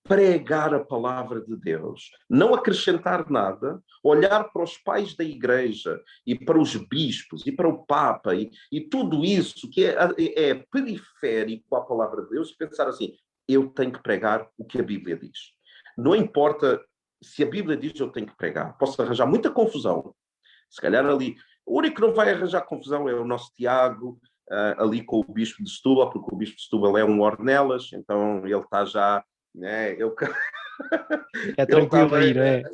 Pregar a palavra de Deus, não acrescentar nada, olhar para os pais da igreja e para os bispos e para o Papa e tudo isso que é periférico à palavra de Deus e pensar assim: eu tenho que pregar o que a Bíblia diz. Não importa se a Bíblia diz, eu tenho que pregar. Posso arranjar muita confusão. Se calhar ali, o único que não vai arranjar confusão é o nosso Tiago, ali com o bispo de Setúbal, porque o bispo de Setúbal é um Ornelas, então ele está já... É tranquilo aí, não é?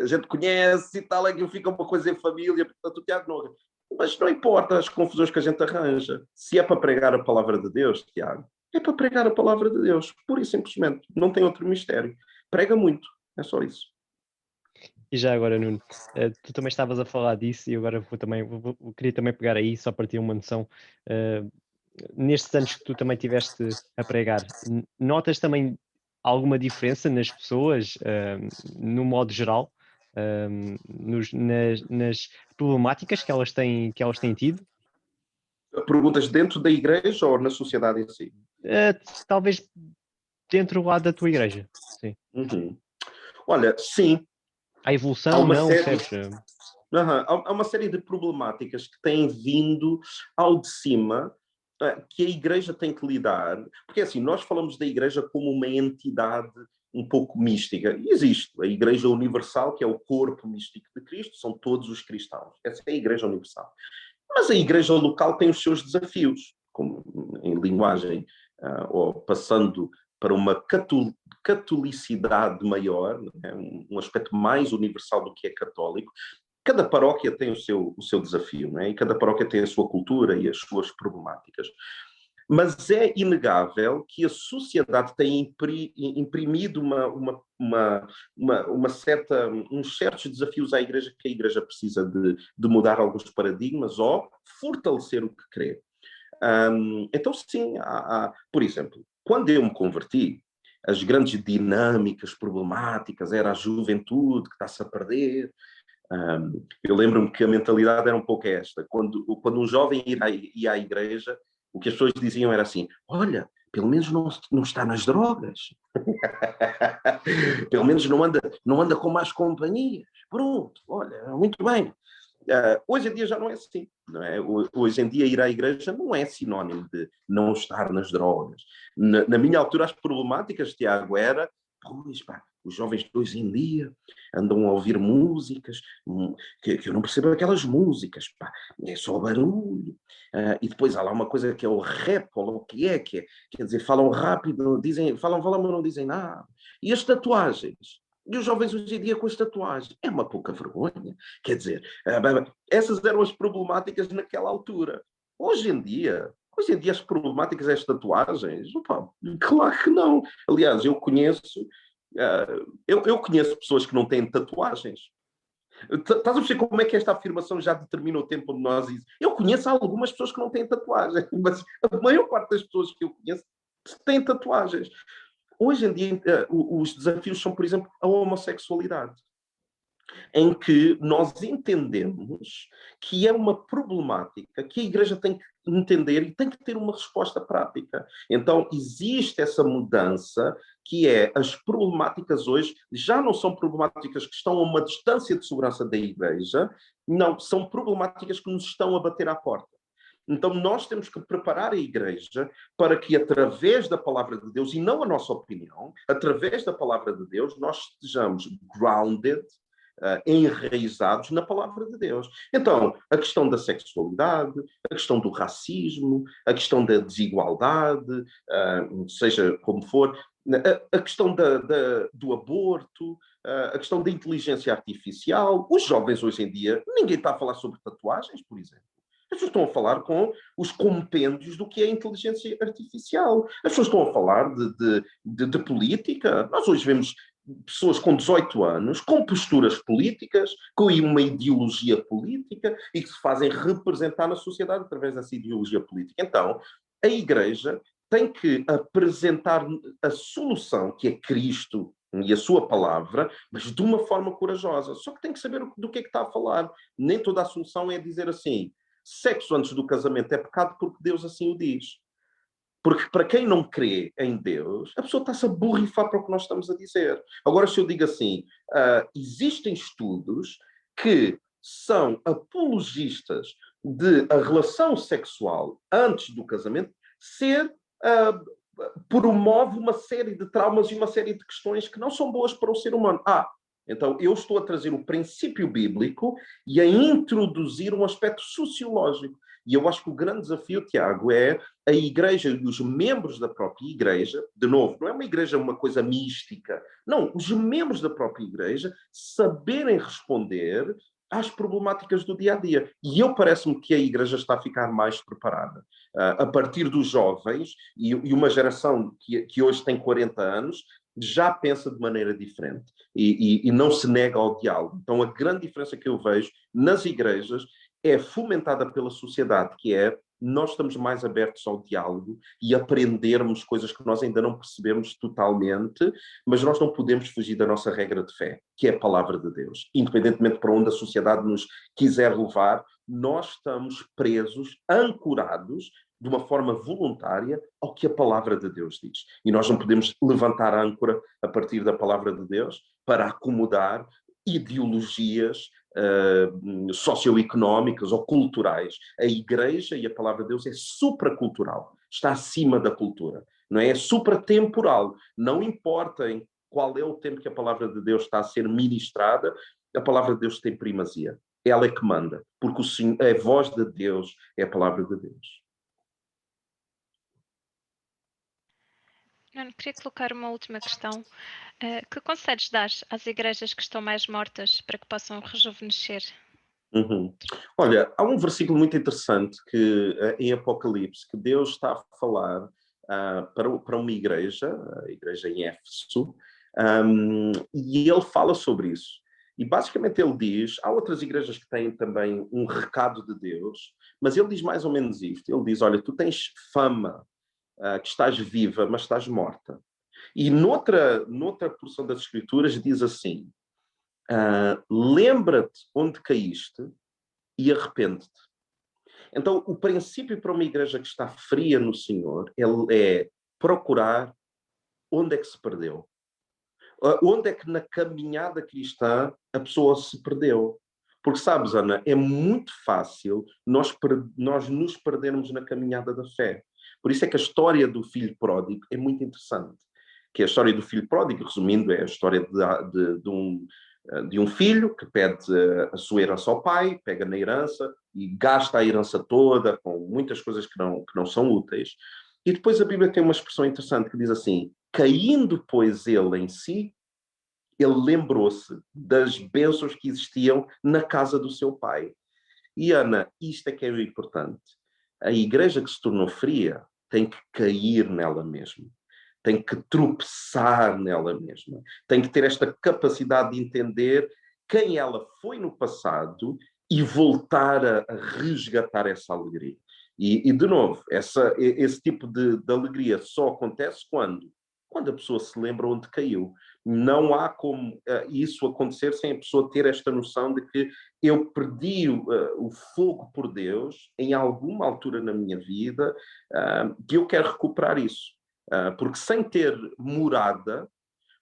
A gente conhece e tal, é que fica uma coisa em família, portanto o Tiago não... Mas não importa as confusões que a gente arranja. Se é para pregar a palavra de Deus, Tiago, é para pregar a palavra de Deus, pura e simplesmente. Não tem outro mistério. Prega muito, é só isso. E já agora, Nuno, tu também estavas a falar disso e agora queria também pegar aí, só para ter uma noção. Nestes anos que tu também tiveste a pregar, notas também alguma diferença nas pessoas, no modo geral, nas problemáticas que elas têm tido? Perguntas dentro da igreja ou na sociedade em si? Talvez dentro lá da tua igreja, sim. Uhum. Olha, sim. A evolução, não, percebes? Há uma série de problemáticas que têm vindo ao de cima, que a igreja tem que lidar, porque assim, nós falamos da igreja como uma entidade um pouco mística, e existe a igreja universal, que é o corpo místico de Cristo, são todos os cristãos, essa é a igreja universal. Mas a igreja local tem os seus desafios, como em linguagem, ou passando para uma catolicidade maior, né? Um aspecto mais universal do que é católico. Cada paróquia tem o seu desafio, né? E cada paróquia tem a sua cultura e as suas problemáticas. Mas é inegável que a sociedade tem imprimido uns certos desafios à igreja, que a igreja precisa de mudar alguns paradigmas ou fortalecer o que crê. Então, sim, por exemplo, quando eu me converti, as grandes dinâmicas problemáticas era a juventude que está-se a perder. Eu lembro-me que a mentalidade era um pouco esta. Quando um jovem ia à igreja, o que as pessoas diziam era assim: olha, pelo menos não está nas drogas. Pelo menos não anda com más companhias. Pronto, olha, muito bem. Hoje em dia já não é assim. Não é? Hoje em dia ir à igreja não é sinónimo de não estar nas drogas. Na minha altura as problemáticas, Tiago, era... Pois, pá, os jovens de hoje em dia andam a ouvir músicas que eu não percebo aquelas músicas, pá, é só barulho. E depois há lá uma coisa que é o rap, ou o que é, quer dizer, falam rápido, falam, mas não dizem nada. E as tatuagens? E os jovens hoje em dia com as tatuagens? É uma pouca vergonha. Quer dizer, essas eram as problemáticas naquela altura. Hoje em dia as problemáticas das tatuagens, opa, claro que não. Aliás, eu conheço pessoas que não têm tatuagens. Estás a perceber como é que esta afirmação já determina o tempo onde nós dizemos? Eu conheço algumas pessoas que não têm tatuagens, mas a maior parte das pessoas que eu conheço têm tatuagens. Hoje em dia, os desafios são, por exemplo, a homossexualidade. em que nós entendemos que é uma problemática que a Igreja tem que entender e tem que ter uma resposta prática. Então, existe essa mudança que é as problemáticas hoje já não são problemáticas que estão a uma distância de segurança da Igreja, não, são problemáticas que nos estão a bater à porta. Então, nós temos que preparar a Igreja para que, através da palavra de Deus, e não a nossa opinião, através da palavra de Deus, nós estejamos grounded, enraizados na palavra de Deus. Então, a questão da sexualidade, a questão do racismo, a questão da desigualdade, seja como for, a questão do aborto, a questão da inteligência artificial. Os jovens hoje em dia, ninguém está a falar sobre tatuagens, por exemplo. As pessoas estão a falar com os compêndios do que é inteligência artificial. As pessoas estão a falar de política. Nós hoje vemos pessoas com 18 anos, com posturas políticas, com uma ideologia política e que se fazem representar na sociedade através dessa ideologia política. Então, a Igreja tem que apresentar a solução, que é Cristo e a sua palavra, mas de uma forma corajosa. Só que tem que saber do que é que está a falar. Nem toda a solução é dizer assim, sexo antes do casamento é pecado porque Deus assim o diz. Porque para quem não crê em Deus, a pessoa está-se a borrifar para o que nós estamos a dizer. Agora, se eu digo assim, existem estudos que são apologistas de a relação sexual antes do casamento ser promove uma série de traumas e uma série de questões que não são boas para o ser humano. Então eu estou a trazer o princípio bíblico e a introduzir um aspecto sociológico. E eu acho que o grande desafio, Tiago, é a Igreja e os membros da própria Igreja, de novo, não é uma Igreja uma coisa mística, não, os membros da própria Igreja saberem responder às problemáticas do dia-a-dia. E parece-me que a Igreja está a ficar mais preparada. A partir dos jovens, e uma geração que hoje tem 40 anos, já pensa de maneira diferente e não se nega ao diálogo. Então, a grande diferença que eu vejo nas igrejas é fomentada pela sociedade, que é nós estamos mais abertos ao diálogo e aprendermos coisas que nós ainda não percebemos totalmente, mas nós não podemos fugir da nossa regra de fé, que é a palavra de Deus. Independentemente para onde a sociedade nos quiser levar, nós estamos presos, ancorados, de uma forma voluntária, ao que a palavra de Deus diz. E nós não podemos levantar a âncora a partir da palavra de Deus para acomodar ideologias socioeconómicas ou culturais. A Igreja e a palavra de Deus é supracultural, está acima da cultura, não é? É supratemporal, não importa em qual é o tempo que a palavra de Deus está a ser ministrada, a palavra de Deus tem primazia. Ela é que manda, porque a voz de Deus é a palavra de Deus. Nuno, queria colocar uma última questão. Que conselhos dás às igrejas que estão mais mortas para que possam rejuvenescer? Olha, há um versículo muito interessante que, em Apocalipse, que Deus está a falar para uma igreja, a igreja em Éfeso, e ele fala sobre isso. E basicamente ele diz, há outras igrejas que têm também um recado de Deus, mas ele diz mais ou menos isto. Ele diz, olha, tu tens fama que estás viva, mas estás morta. E noutra porção das Escrituras diz assim, lembra-te onde caíste e arrepende-te. Então, o princípio para uma igreja que está fria no Senhor é procurar onde é que se perdeu. Onde é que na caminhada cristã a pessoa se perdeu. Porque sabes, Ana, é muito fácil nós nos perdermos na caminhada da fé. Por isso é que a história do filho pródigo é muito interessante. Que a história do filho pródigo, resumindo, é a história de um filho que pede a sua herança ao pai, pega na herança e gasta a herança toda com muitas coisas que não são úteis. E depois a Bíblia tem uma expressão interessante que diz assim, caindo, pois, ele em si, ele lembrou-se das bênçãos que existiam na casa do seu pai. E, Ana, isto é que é o importante. A igreja que se tornou fria tem que cair nela mesma. Tem que tropeçar nela mesma. Tem que ter esta capacidade de entender quem ela foi no passado e voltar a resgatar essa alegria. E de novo, esse tipo de alegria só acontece quando quando a pessoa se lembra onde caiu. Não há como isso acontecer sem a pessoa ter esta noção de que eu perdi o fogo por Deus em alguma altura na minha vida, que eu quero recuperar isso. Porque sem ter morada,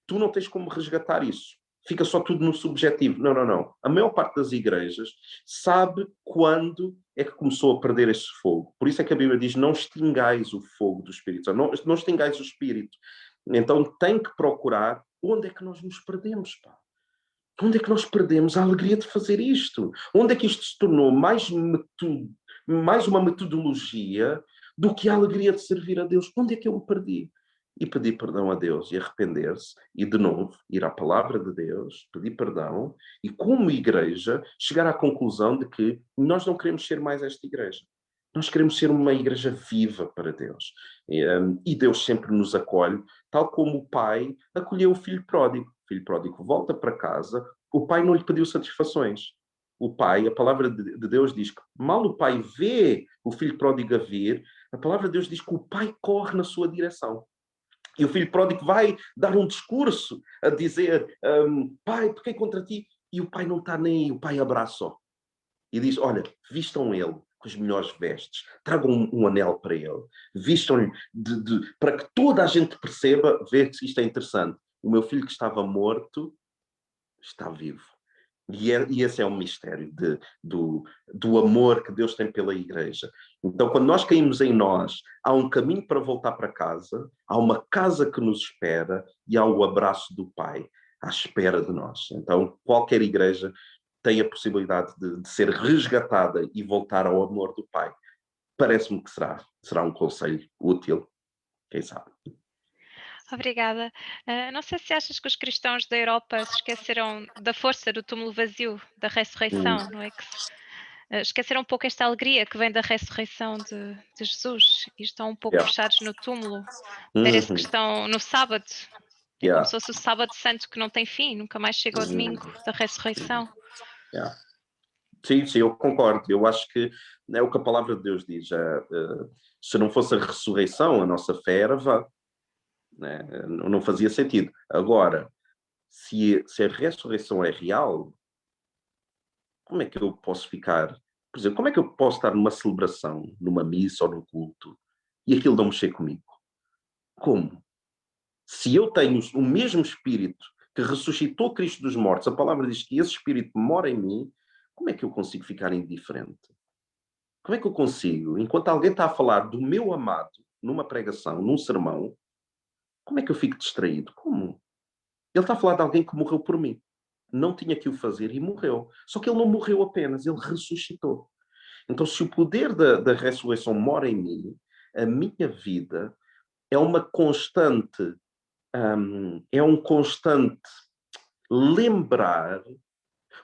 tu não tens como resgatar isso. Fica só tudo no subjetivo. Não, não, não. A maior parte das igrejas sabe quando é que começou a perder esse fogo. Por isso é que a Bíblia diz, não extingais o fogo do Espírito. Não extingais o Espírito. Então tem que procurar onde é que nós nos perdemos, pá. Onde é que nós perdemos a alegria de fazer isto? Onde é que isto se tornou mais uma metodologia do que a alegria de servir a Deus? Onde é que eu me perdi? E pedir perdão a Deus e arrepender-se e, de novo, ir à palavra de Deus, pedir perdão e, como igreja, chegar à conclusão de que nós não queremos ser mais esta igreja. Nós queremos ser uma igreja viva para Deus. E Deus sempre nos acolhe, tal como o pai acolheu o filho pródigo. O filho pródigo volta para casa, o pai não lhe pediu satisfações. O pai, a palavra de Deus diz que mal o pai vê o filho pródigo a vir, a palavra de Deus diz que o pai corre na sua direção. E o filho pródigo vai dar um discurso a dizer, pai, pequei contra ti. E o pai não está nem aí, o pai abraça-o. E diz, olha, vistam ele com as melhores vestes, tragam um anel para ele, vistam-lhe para que toda a gente perceba, vê que isto é interessante. O meu filho que estava morto está vivo. E esse é um mistério do amor que Deus tem pela igreja. Então, quando nós caímos em nós, há um caminho para voltar para casa, há uma casa que nos espera e há o abraço do Pai à espera de nós. Então, qualquer igreja tem a possibilidade de ser resgatada e voltar ao amor do Pai. Parece-me que será um conselho útil, quem sabe. Obrigada. Não sei se achas que os cristãos da Europa se esqueceram da força do túmulo vazio, da ressurreição, não é? Esqueceram um pouco esta alegria que vem da ressurreição de Jesus e estão um pouco fechados no túmulo. Parece que estão no sábado. É como se fosse o sábado santo que não tem fim, nunca mais chega ao domingo da ressurreição. Sim, eu concordo. Eu acho que é o que a palavra de Deus diz. Se não fosse a ressurreição, a nossa fé era vã. Né? Não fazia sentido. Agora, se a ressurreição é real, como é que eu posso ficar... Por exemplo, como é que eu posso estar numa celebração, numa missa ou num culto, e aquilo não mexer comigo? Como? Se eu tenho o mesmo Espírito que ressuscitou Cristo dos mortos, a palavra diz que esse Espírito mora em mim, como é que eu consigo ficar indiferente? Como é que eu consigo, enquanto alguém está a falar do meu amado, numa pregação, num sermão, como é que eu fico distraído? Como? Ele está a falar de alguém que morreu por mim. Não tinha que o fazer e morreu. Só que ele não morreu apenas, ele ressuscitou. Então, se o poder da ressurreição mora em mim, a minha vida é uma constante, é um constante lembrar.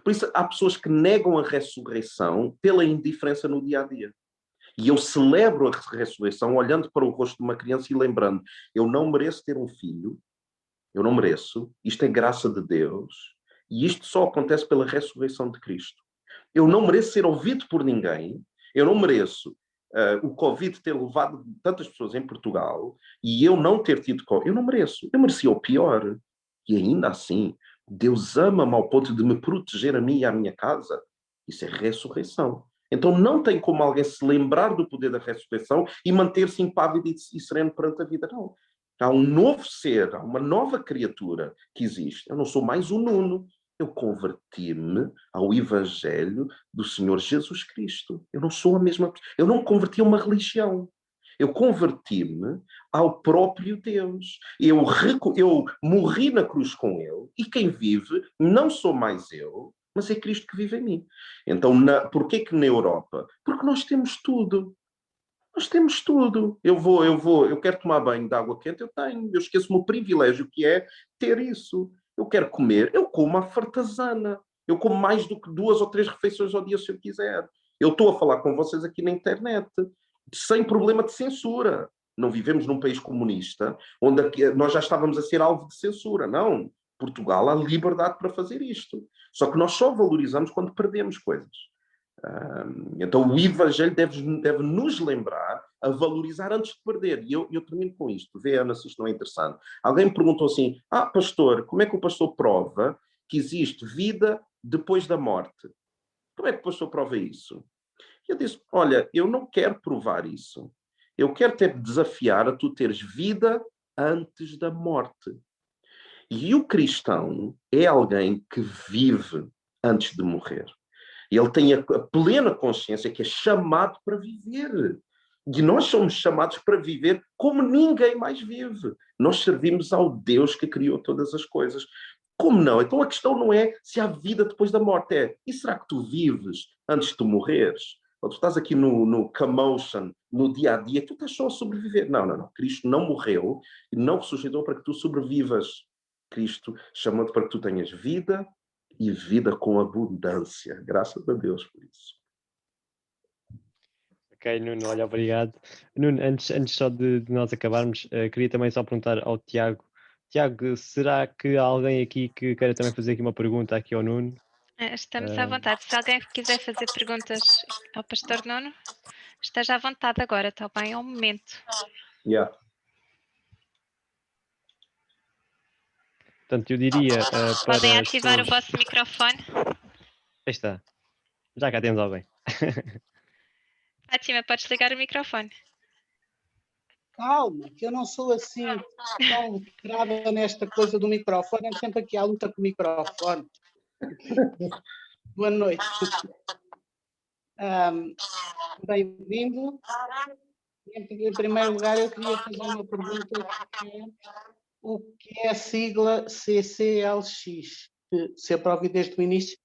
Por isso, há pessoas que negam a ressurreição pela indiferença no dia-a-dia. E eu celebro a ressurreição olhando para o rosto de uma criança e lembrando, eu não mereço ter um filho, eu não mereço, isto é graça de Deus, e isto só acontece pela ressurreição de Cristo. Eu não mereço ser ouvido por ninguém, eu não mereço o Covid ter levado tantas pessoas em Portugal e eu não ter tido Covid. Eu não mereço, eu merecia o pior. E ainda assim, Deus ama-me ao ponto de me proteger a mim e à minha casa. Isso é ressurreição. Então não tem como alguém se lembrar do poder da ressurreição e manter-se impávido e sereno perante a vida. Não. Há um novo ser, há uma nova criatura que existe. Eu não sou mais o Nuno. Eu converti-me ao Evangelho do Senhor Jesus Cristo. Eu não sou a mesma pessoa. Eu não me converti a uma religião. Eu converti-me ao próprio Deus. Eu morri na cruz com Ele e quem vive não sou mais eu, mas é Cristo que vive em mim. Então, porquê que na Europa? Porque nós temos tudo. Nós temos tudo. Eu quero tomar banho de água quente, eu tenho. Eu esqueço-me o privilégio que é ter isso. Eu quero comer, eu como à fartazana. Eu como mais do que 2 ou 3 refeições ao dia se eu quiser. Eu estou a falar com vocês aqui na internet, sem problema de censura. Não vivemos num país comunista, onde nós já estávamos a ser alvo de censura. Não. Portugal há liberdade para fazer isto. Só que nós só valorizamos quando perdemos coisas. Então o Evangelho deve nos lembrar a valorizar antes de perder. E eu termino com isto. Vê, Ana, se isto não é interessante. Alguém me perguntou assim, pastor, como é que o pastor prova que existe vida depois da morte? Como é que o pastor prova isso? E eu disse, olha, eu não quero provar isso. Eu quero te desafiar a tu teres vida antes da morte. E o cristão é alguém que vive antes de morrer. Ele tem a plena consciência que é chamado para viver. E nós somos chamados para viver como ninguém mais vive. Nós servimos ao Deus que criou todas as coisas. Como não? Então a questão não é se há vida depois da morte. E será que tu vives antes de tu morreres? Ou tu estás aqui no commotion, no dia a dia, tu estás só a sobreviver. Não. Cristo não morreu e não ressuscitou para que tu sobrevivas. Cristo chamou-te para que tu tenhas vida e vida com abundância. Graças a Deus por isso. Ok, Nuno, olha, obrigado. Nuno, antes só de nós acabarmos, queria também só perguntar ao Tiago. Tiago, será que há alguém aqui que queira também fazer aqui uma pergunta aqui ao Nuno? Estamos à vontade. Se alguém quiser fazer perguntas ao pastor Nuno, esteja à vontade agora, está bem? É um momento. Yeah. Portanto, eu diria Podem para as ativar o pessoas... vosso microfone. Aí está. Já cá temos alguém. Fátima, podes ligar o microfone. Calma, que eu não sou assim tão grave nesta coisa do microfone. É sempre aqui à luta com o microfone. Boa noite. Bem-vindo. Em primeiro lugar, eu queria fazer uma pergunta que é o que é a sigla CCLX? Que sempre ouvi desde o início.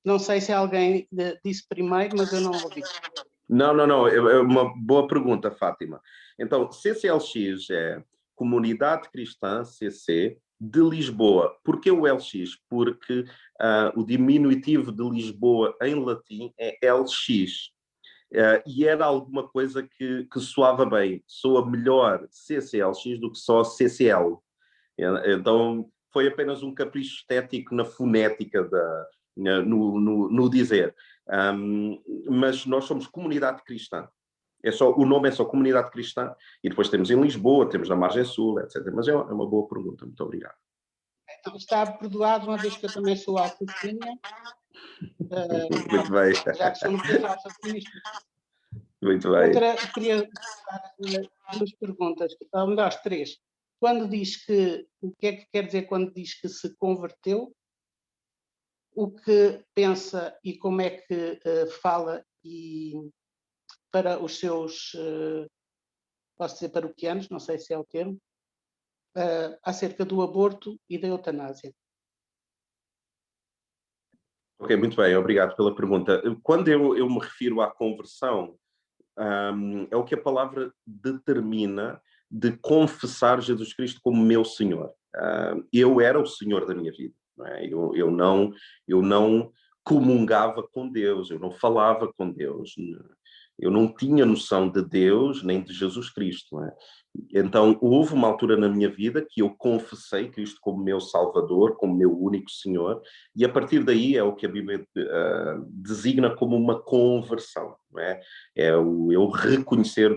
Não sei se alguém disse primeiro, mas eu não ouvi. Não. É uma boa pergunta, Fátima. Então, CCLX é Comunidade Cristã CC de Lisboa. Por que o LX? Porque o diminutivo de Lisboa em latim é LX. E era alguma coisa que soava bem. Soa melhor CCLX do que só CCL. Então, foi apenas um capricho estético na fonética, no dizer. Mas nós somos comunidade cristã. O nome é só Comunidade Cristã, e depois temos em Lisboa, temos na Margem Sul, etc. Mas é uma boa pergunta, muito obrigado. Então, está perdoado, uma vez que eu também sou alcunha. Muito bem. Já que sou no passado sobre isto. Muito bem. Outra, queria duas perguntas, ou melhor, três. Quando diz que, o que é que quer dizer quando diz que se converteu? O que pensa e como é que fala para os seus, posso dizer paroquianos, não sei se é o termo, acerca do aborto e da eutanásia? Ok, muito bem, obrigado pela pergunta. Quando eu me refiro à conversão, é o que a palavra determina de confessar Jesus Cristo como meu Senhor. Eu era o Senhor da minha vida. Não é? Eu não comungava com Deus, eu não falava com Deus, eu não tinha noção de Deus nem de Jesus Cristo. Não é? Então, houve uma altura na minha vida que eu confessei Cristo como meu Salvador, como meu único Senhor, e a partir daí é o que a Bíblia designa como uma conversão. Não é? É eu reconhecer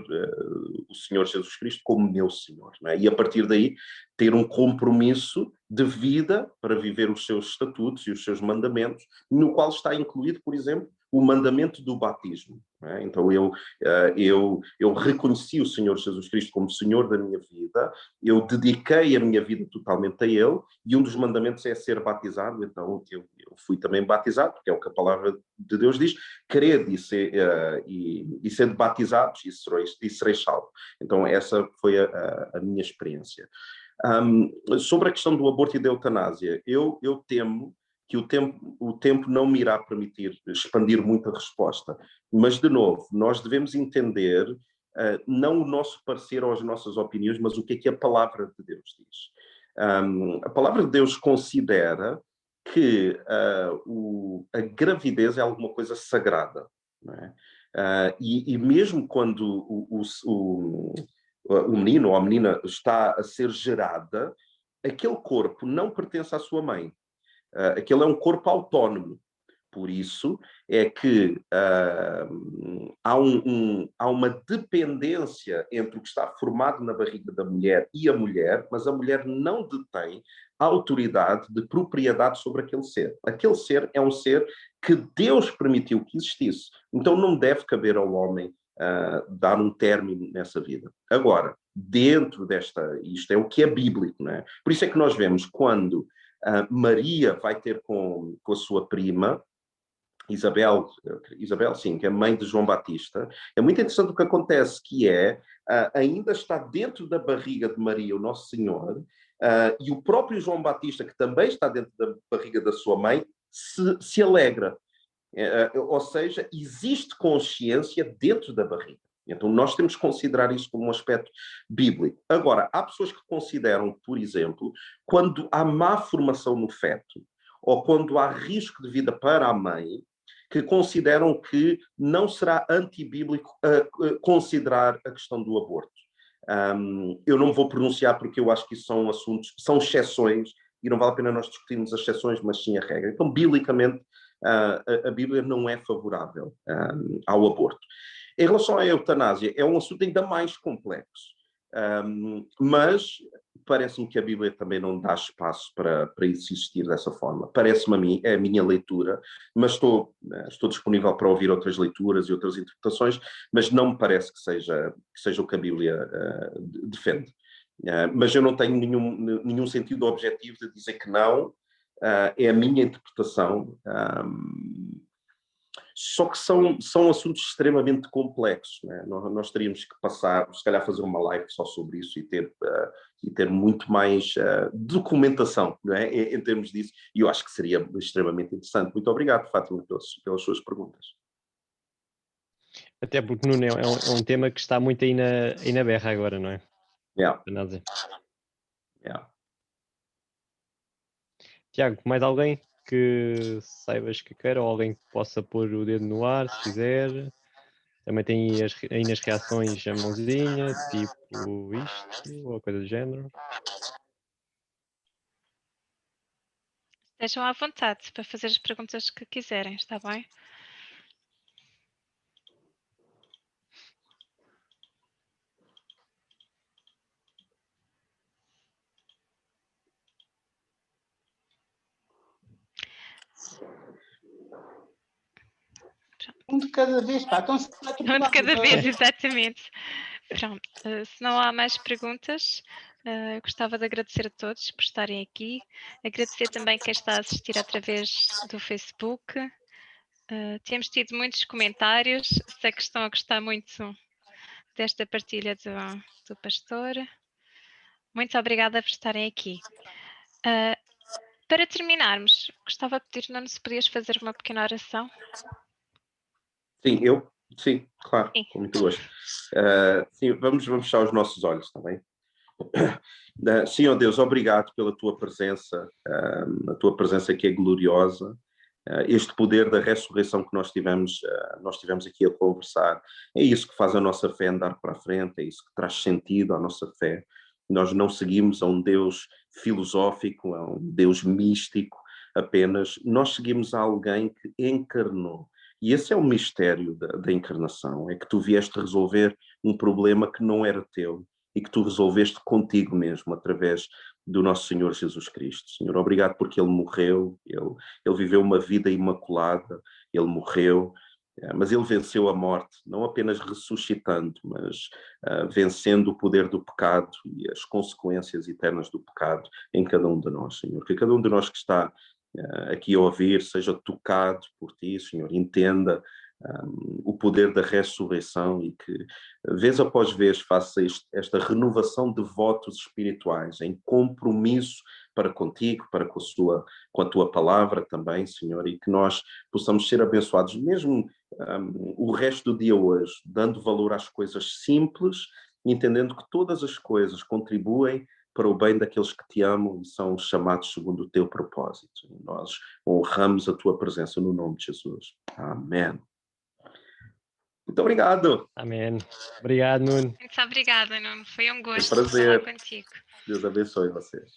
o Senhor Jesus Cristo como meu Senhor. Não é? E a partir daí ter um compromisso de vida para viver os seus estatutos e os seus mandamentos, no qual está incluído, por exemplo, o mandamento do batismo. Não é? Então eu reconheci o Senhor Jesus Cristo como Senhor da minha vida, eu dediquei a minha vida totalmente a Ele, e um dos mandamentos é ser batizado. Então eu fui também batizado, porque é o que a palavra de Deus diz: crede e sede batizados e sereis salvos. Então essa foi a minha experiência. Sobre a questão do aborto e da eutanásia, eu temo que o tempo não me irá permitir expandir muito a resposta. Mas, de novo, nós devemos entender não o nosso parecer ou as nossas opiniões, mas o que a palavra de Deus diz. A palavra de Deus considera que a gravidez é alguma coisa sagrada. Não é? E mesmo quando o menino ou a menina está a ser gerada, aquele corpo não pertence à sua mãe. Aquele é um corpo autónomo. Por isso é que há uma dependência entre o que está formado na barriga da mulher e a mulher, mas a mulher não detém a autoridade de propriedade sobre aquele ser. Aquele ser é um ser que Deus permitiu que existisse. Então não deve caber ao homem dar um término nessa vida. Agora, dentro isto é o que é bíblico, não é? Por isso é que nós vemos quando Maria vai ter com a sua prima, Isabel, sim, que é mãe de João Batista. É muito interessante o que acontece, que ainda está dentro da barriga de Maria, o Nosso Senhor, e o próprio João Batista, que também está dentro da barriga da sua mãe, se alegra. Ou seja, existe consciência dentro da barriga. Então, nós temos que considerar isso como um aspecto bíblico. Agora, há pessoas que consideram, por exemplo, quando há má formação no feto, ou quando há risco de vida para a mãe, que consideram que não será antibíblico considerar a questão do aborto. Eu não vou pronunciar porque eu acho que isso são assuntos, são exceções, e não vale a pena nós discutirmos as exceções, mas sim a regra. Então, biblicamente, a Bíblia não é favorável ao aborto. Em relação à eutanásia, é um assunto ainda mais complexo. Mas parece-me que a Bíblia também não dá espaço para isso existir dessa forma. Parece-me a mim, é a minha leitura, mas estou disponível para ouvir outras leituras e outras interpretações, mas não me parece que seja o que a Bíblia defende. Mas eu não tenho nenhum sentido objetivo de dizer que não, é a minha interpretação. Só que são assuntos extremamente complexos, né? Nós teríamos que passar, se calhar fazer uma live só sobre isso e ter muito mais documentação, não é? em termos disso, e eu acho que seria extremamente interessante. Muito obrigado, Fátima, pelas suas perguntas. Até porque, Nuno, é um tema que está muito aí na berra agora, não é? Yeah. Yeah. Tiago, mais alguém que saibas que queira, ou alguém que possa pôr o dedo no ar, se quiser? Também tem aí nas reações a mãozinha, tipo isto, ou coisa do género. Estejam à vontade para fazer as perguntas que quiserem, está bem? Um de cada vez, pá. Então, Um de cada vez, exatamente. Pronto, se não há mais perguntas, eu gostava de agradecer a todos por estarem aqui. Agradecer também quem está a assistir através do Facebook. Temos tido muitos comentários, sei que estão a gostar muito desta partilha do pastor. Muito obrigada por estarem aqui. Para terminarmos, gostava de pedir, Nuno, se podias fazer uma pequena oração. Sim, sim, claro, Sim. com muito gosto. Sim, vamos fechar os nossos olhos, está bem? Senhor Deus, obrigado pela tua presença, a tua presença que é gloriosa, este poder da ressurreição que nós tivemos aqui a conversar. É isso que faz a nossa fé andar para a frente, é isso que traz sentido à nossa fé. Nós não seguimos a um Deus filosófico, a um Deus místico apenas, nós seguimos a alguém que encarnou. E esse é o mistério da encarnação, é que tu vieste resolver um problema que não era teu e que tu resolveste contigo mesmo, através do nosso Senhor Jesus Cristo. Senhor, obrigado porque Ele morreu, Ele viveu uma vida imaculada, Ele morreu, mas Ele venceu a morte, não apenas ressuscitando, mas vencendo o poder do pecado e as consequências eternas do pecado em cada um de nós, Senhor. Que cada um de nós que está aqui a ouvir seja tocado por Ti, Senhor, entenda o poder da ressurreição e que, vez após vez, faça esta renovação de votos espirituais em compromisso para contigo, para com a tua palavra também, Senhor, e que nós possamos ser abençoados, mesmo o resto do dia hoje, dando valor às coisas simples, entendendo que todas as coisas contribuem para o bem daqueles que te amam e são chamados segundo o teu propósito. Nós honramos a tua presença no nome de Jesus. Amém. Muito obrigado. Amém. Obrigado, Nuno. Muito obrigada, Nuno. Foi um gosto prazer. falar contigo. Deus abençoe vocês.